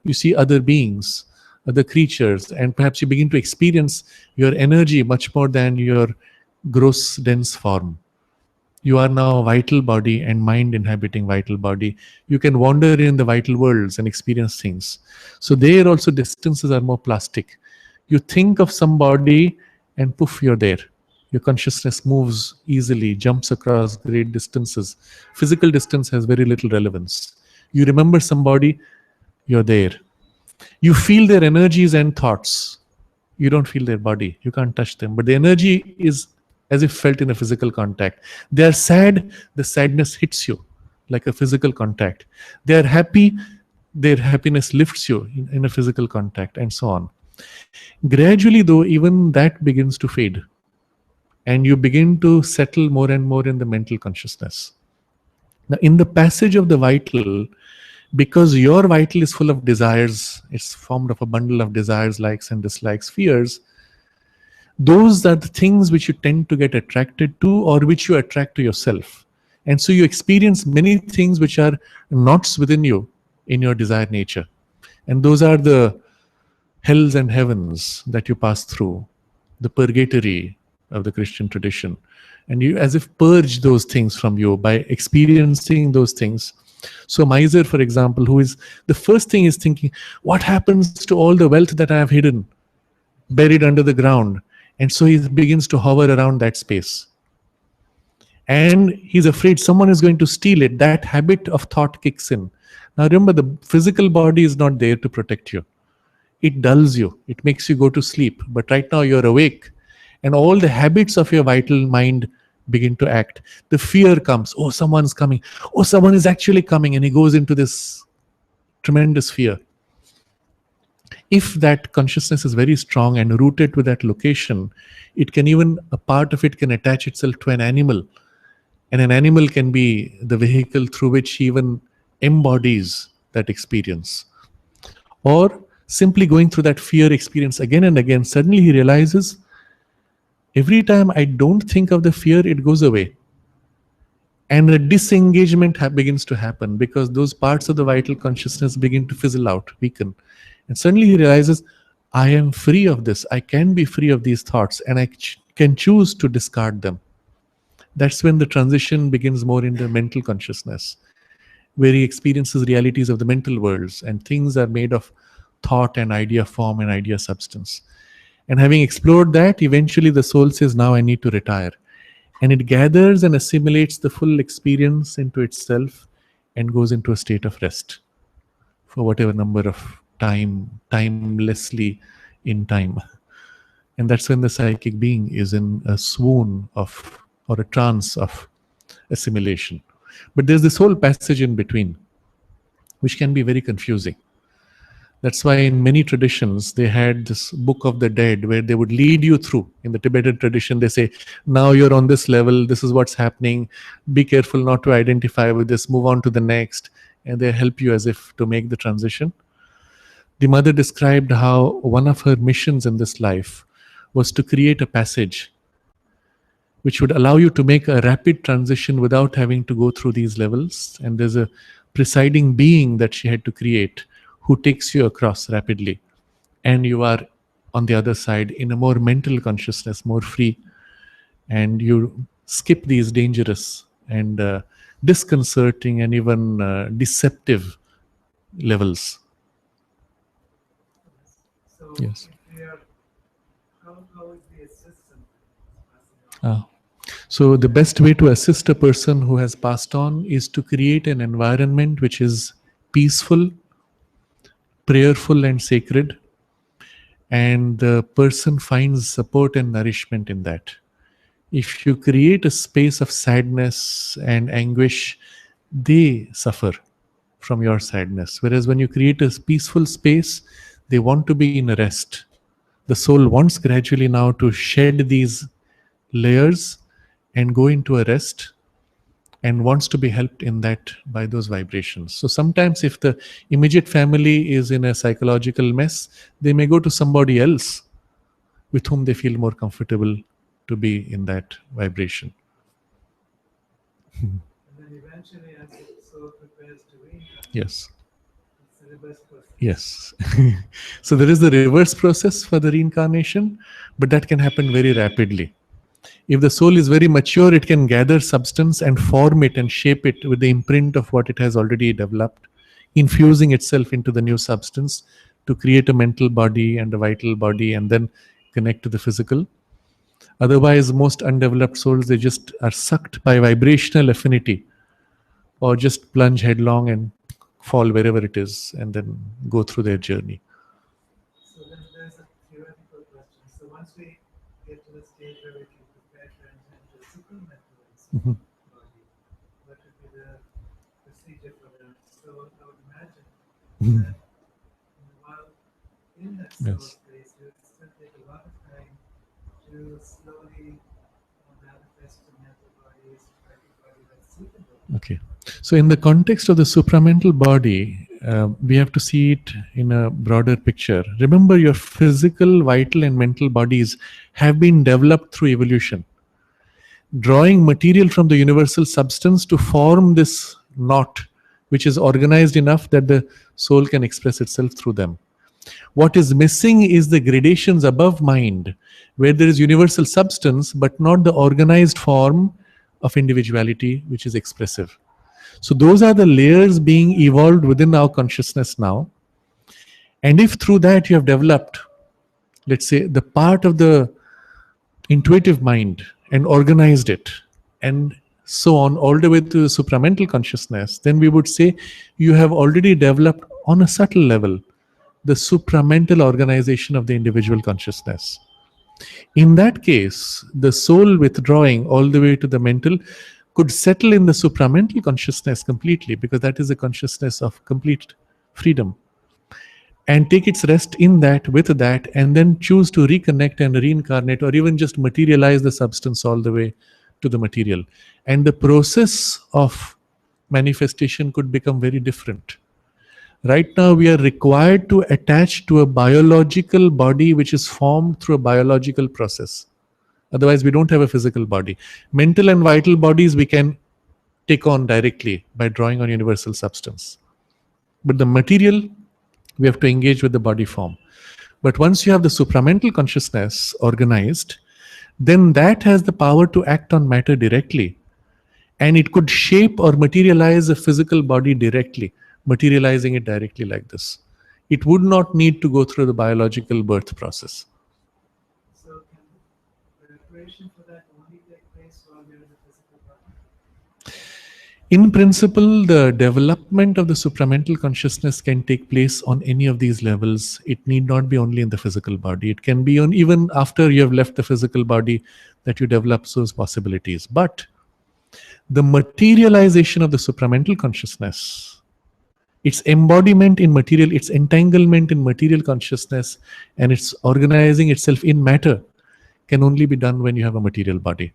You see other beings, other creatures, and perhaps you begin to experience your energy much more than your gross, dense form. You are now a vital body and mind inhabiting vital body. You can wander in the vital worlds and experience things. So there also distances are more plastic. You think of somebody and poof, you're there. Your consciousness moves easily, jumps across great distances. Physical distance has very little relevance. You remember somebody, you're there. You feel their energies and thoughts. You don't feel their body. You can't touch them. But the energy is as if felt in a physical contact. They are sad, the sadness hits you like a physical contact. They are happy, their happiness lifts you in a physical contact, and so on. Gradually, though, even that begins to fade. And you begin to settle more and more in the mental consciousness. Now, in the passage of the vital, because your vital is full of desires, it's formed of a bundle of desires, likes and dislikes, fears, those are the things which you tend to get attracted to or which you attract to yourself. And so you experience many things which are knots within you in your desire nature. And those are the hells and heavens that you pass through, the purgatory of the Christian tradition. And you as if purge those things from you by experiencing those things. So miser, for example, who is, the first thing is thinking, what happens to all the wealth that I have hidden, buried under the ground? And so he begins to hover around that space. And he's afraid someone is going to steal it. That habit of thought kicks in. Now remember, the physical body is not there to protect you. It dulls you. It makes you go to sleep. But right now you're awake. And all the habits of your vital mind begin to act. The fear comes. Oh, someone's coming. Oh, someone is actually coming. And he goes into this tremendous fear. If that consciousness is very strong and rooted to that location, it can even, a part of it can attach itself to an animal. And an animal can be the vehicle through which he even embodies that experience. Or simply going through that fear experience again and again, suddenly he realizes, every time I don't think of the fear, it goes away. and a disengagement begins to happen, because those parts of the vital consciousness begin to fizzle out, weaken. And suddenly he realizes, I am free of this. I can be free of these thoughts, and I can choose to discard them. That's when the transition begins more into mental consciousness, where he experiences realities of the mental worlds, and things are made of thought and idea form and idea substance. And having explored that, eventually the soul says, now I need to retire. And it gathers and assimilates the full experience into itself and goes into a state of rest for whatever number of timelessly in time. And that's when the psychic being is in a swoon of, or a trance of assimilation. But there's this whole passage in between, which can be very confusing. That's why in many traditions, they had this book of the dead where they would lead you through. In the Tibetan tradition, they say, now you're on this level, this is what's happening, be careful not to identify with this, move on to the next. And they help you as if to make the transition. The mother described how one of her missions in this life was to create a passage which would allow you to make a rapid transition without having to go through these levels. And there's a presiding being that she had to create who takes you across rapidly. And you are on the other side in a more mental consciousness, more free. And you skip these dangerous and disconcerting and even deceptive levels. So Yes. if we are, how is the assistant passing on? So the best way to assist a person who has passed on is to create an environment which is peaceful, prayerful and sacred, and the person finds support and nourishment in that. If you create a space of sadness and anguish, they suffer from your sadness. Whereas when you create a peaceful space, they want to be in rest. The soul wants gradually now to shed these layers and go into a rest, and wants to be helped in that by those vibrations. So sometimes if the immediate family is in a psychological mess, they may go to somebody else with whom they feel more comfortable to be in that vibration. And then eventually, as the soul prepares to reincarnate, Yes. it's a reverse process. Yes. So there is the reverse process for the reincarnation, but that can happen very rapidly. If the soul is very mature, it can gather substance and form it and shape it with the imprint of what it has already developed, infusing itself into the new substance to create a mental body and a vital body, and then connect to the physical. Otherwise, most undeveloped souls, they just are sucked by vibrational affinity, or just plunge headlong and fall wherever it is and then go through their journey. So then there's a theoretical question. So once we get to the stage where we can prepare to enter into a supramental body, what would be the procedure for that? So I would imagine that while in that soul Yes. space, it would still take a lot of time to slowly manifest the mental body, psychic body that's suitable. Okay. So in the context of the supramental body, we have to see it in a broader picture. Remember, your physical, vital, and mental bodies have been developed through evolution, drawing material from the universal substance to form this knot, which is organized enough that the soul can express itself through them. What is missing is the gradations above mind, where there is universal substance, but not the organized form of individuality, which is expressive. So those are the layers being evolved within our consciousness now. And if through that you have developed, let's say, the part of the intuitive mind and organized it, and so on, all the way to the supramental consciousness, then we would say you have already developed on a subtle level the supramental organization of the individual consciousness. In that case, the soul withdrawing all the way to the mental could settle in the supramental consciousness completely, because that is a consciousness of complete freedom, and take its rest in that, with that, and then choose to reconnect and reincarnate, or even just materialize the substance all the way to the material. And the process of manifestation could become very different. Right now, we are required to attach to a biological body which is formed through a biological process. Otherwise, we don't have a physical body. Mental and vital bodies we can take on directly by drawing on universal substance. But the material, we have to engage with the body form. But once you have the supramental consciousness organized, then that has the power to act on matter directly. And it could shape or materialize a physical body directly, materializing it directly like this. It would not need to go through the biological birth process. So can the preparation for that only take place while we are in the physical body? In principle, the development of the supramental consciousness can take place on any of these levels. It need not be only in the physical body. It can be on even after you have left the physical body that you develop those possibilities. But the materialization of the supramental consciousness, its embodiment in material, its entanglement in material consciousness, and its organizing itself in matter can only be done when you have a material body.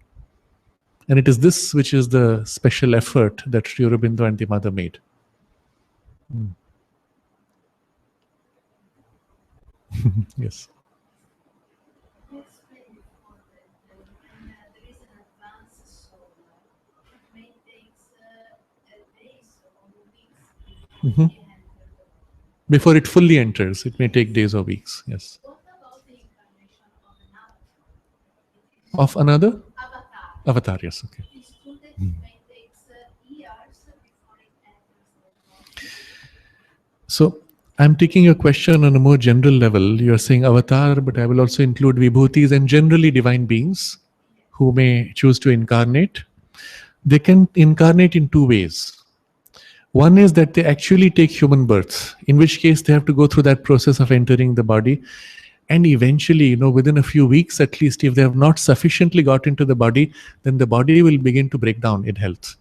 And it is this which is the special effort that Sri Aurobindo and the mother made. Yes. You explained before that when there is an advanced soul, it may take days or weeks Mhm. before it enters the body. Before it fully enters, it may take days or weeks. Yes. What about the incarnation of an avatar? Of another Avatar. avatar, yes. Okay. It is true that it may take years before it enters the body. So I'm taking your question on a more general level. You're saying avatar, but I will also include vibhutis and generally divine beings who may choose to incarnate. They can incarnate in two ways. One is that they actually take human birth, in which case they have to go through that process of entering the body. And eventually, within a few weeks at least, if they have not sufficiently got into the body, then the body will begin to break down in health.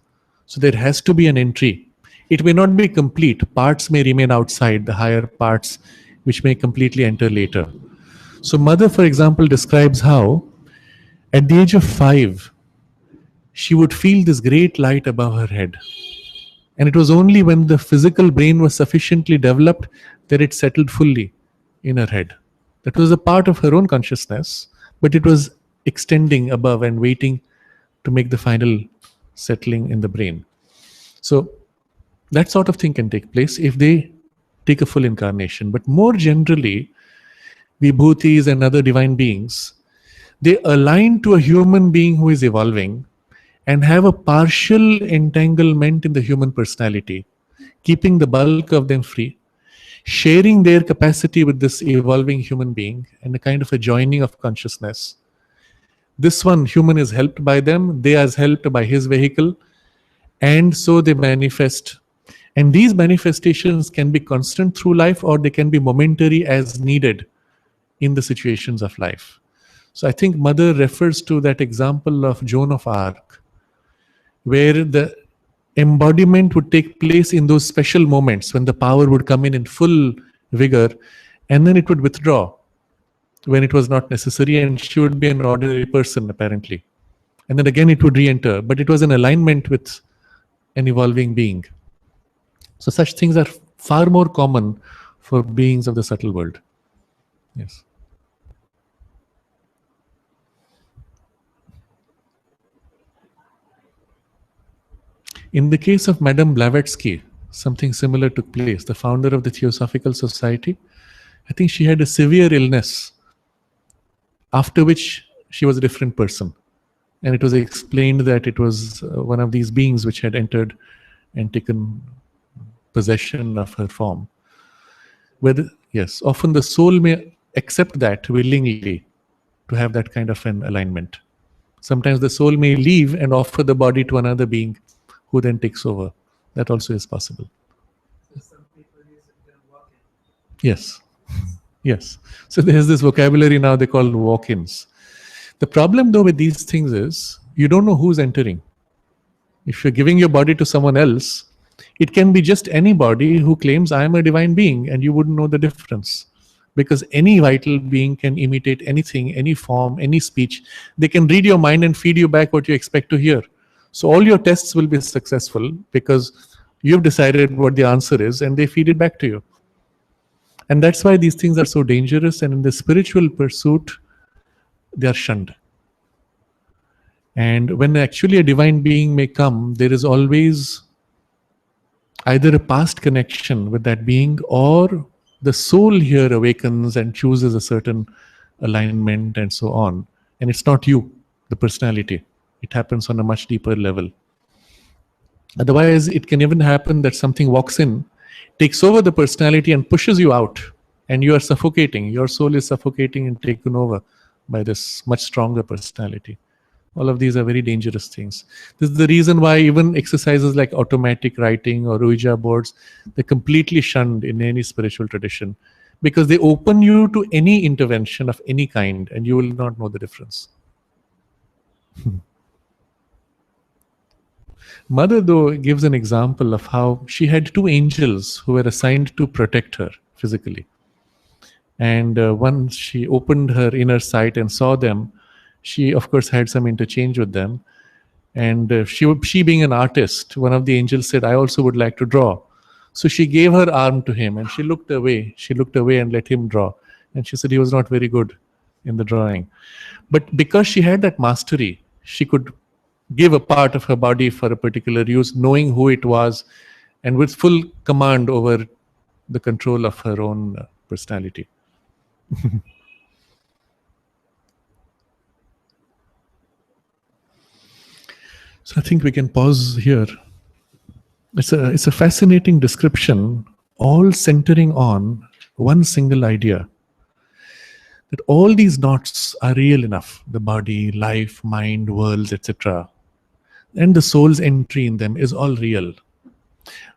So there has to be an entry. It may not be complete. Parts may remain outside, the higher parts, which may completely enter later. So mother, for example, describes how at the age of 5, she would feel this great light above her head. And it was only when the physical brain was sufficiently developed that it settled fully in her head. That was a part of her own consciousness, but it was extending above and waiting to make the final settling in the brain. So that sort of thing can take place if they take a full incarnation. But more generally, vibhutis and other divine beings, they align to a human being who is evolving and have a partial entanglement in the human personality, keeping the bulk of them free, sharing their capacity with this evolving human being, and a kind of a joining of consciousness. This one, human, is helped by them, they are helped by his vehicle, and so they manifest. And these manifestations can be constant through life or they can be momentary as needed in the situations of life. So I think Mother refers to that example of Joan of Arc, where the embodiment would take place in those special moments when the power would come in full vigor, and then it would withdraw when it was not necessary, and she would be an ordinary person apparently. And then again it would re-enter, but it was in alignment with an evolving being. So such things are far more common for beings of the subtle world. Yes. In the case of Madame Blavatsky, something similar took place. The founder of the Theosophical Society, I think she had a severe illness, after which she was a different person. And it was explained that it was one of these beings which had entered and taken possession of her form. Whether, yes, often the soul may accept that willingly to have that kind of an alignment. Sometimes the soul may leave and offer the body to another being who then takes over. That also is possible. So some people use the term walk-in. Yes. Yes. So there's this vocabulary now they call walk-ins. The problem though with these things is you don't know who's entering. If you're giving your body to someone else, it can be just anybody who claims I am a divine being and you wouldn't know the difference. Because any vital being can imitate anything, any form, any speech. They can read your mind and feed you back what you expect to hear. So all your tests will be successful because you've decided what the answer is and they feed it back to you. And that's why these things are so dangerous, and in the spiritual pursuit, they are shunned. And when actually a divine being may come, there is always either a past connection with that being, or the soul here awakens and chooses a certain alignment and so on. And it's not you, the personality. It happens on a much deeper level. Otherwise, it can even happen that something walks in, takes over the personality and pushes you out, and you are suffocating. Your soul is suffocating and taken over by this much stronger personality. All of these are very dangerous things. This is the reason why even exercises like automatic writing or Ouija boards, they're completely shunned in any spiritual tradition, because they open you to any intervention of any kind and you will not know the difference. Mother, though, gives an example of how she had two angels who were assigned to protect her physically. And once she opened her inner sight and saw them, she, of course, had some interchange with them. And she being an artist, one of the angels said, I also would like to draw. So she gave her arm to him and she looked away. She looked away and let him draw. And she said he was not very good in the drawing. But because she had that mastery, she could give a part of her body for a particular use, knowing who it was, and with full command over the control of her own personality. So I think we can pause here. It's a fascinating description, all centering on one single idea, that all these knots are real enough: the body, life, mind, worlds, etc. And the soul's entry in them is all real.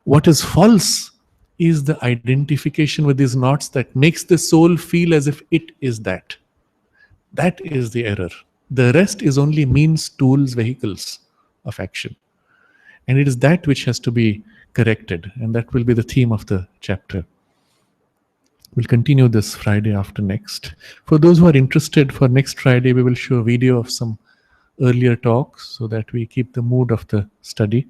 What is false is the identification with these knots that makes the soul feel as if it is that. That is the error. The rest is only means, tools, vehicles of action. And it is that which has to be corrected. And that will be the theme of the chapter. We'll continue this Friday after next. For those who are interested, for next Friday, we will show a video of some earlier talks so that we keep the mood of the study.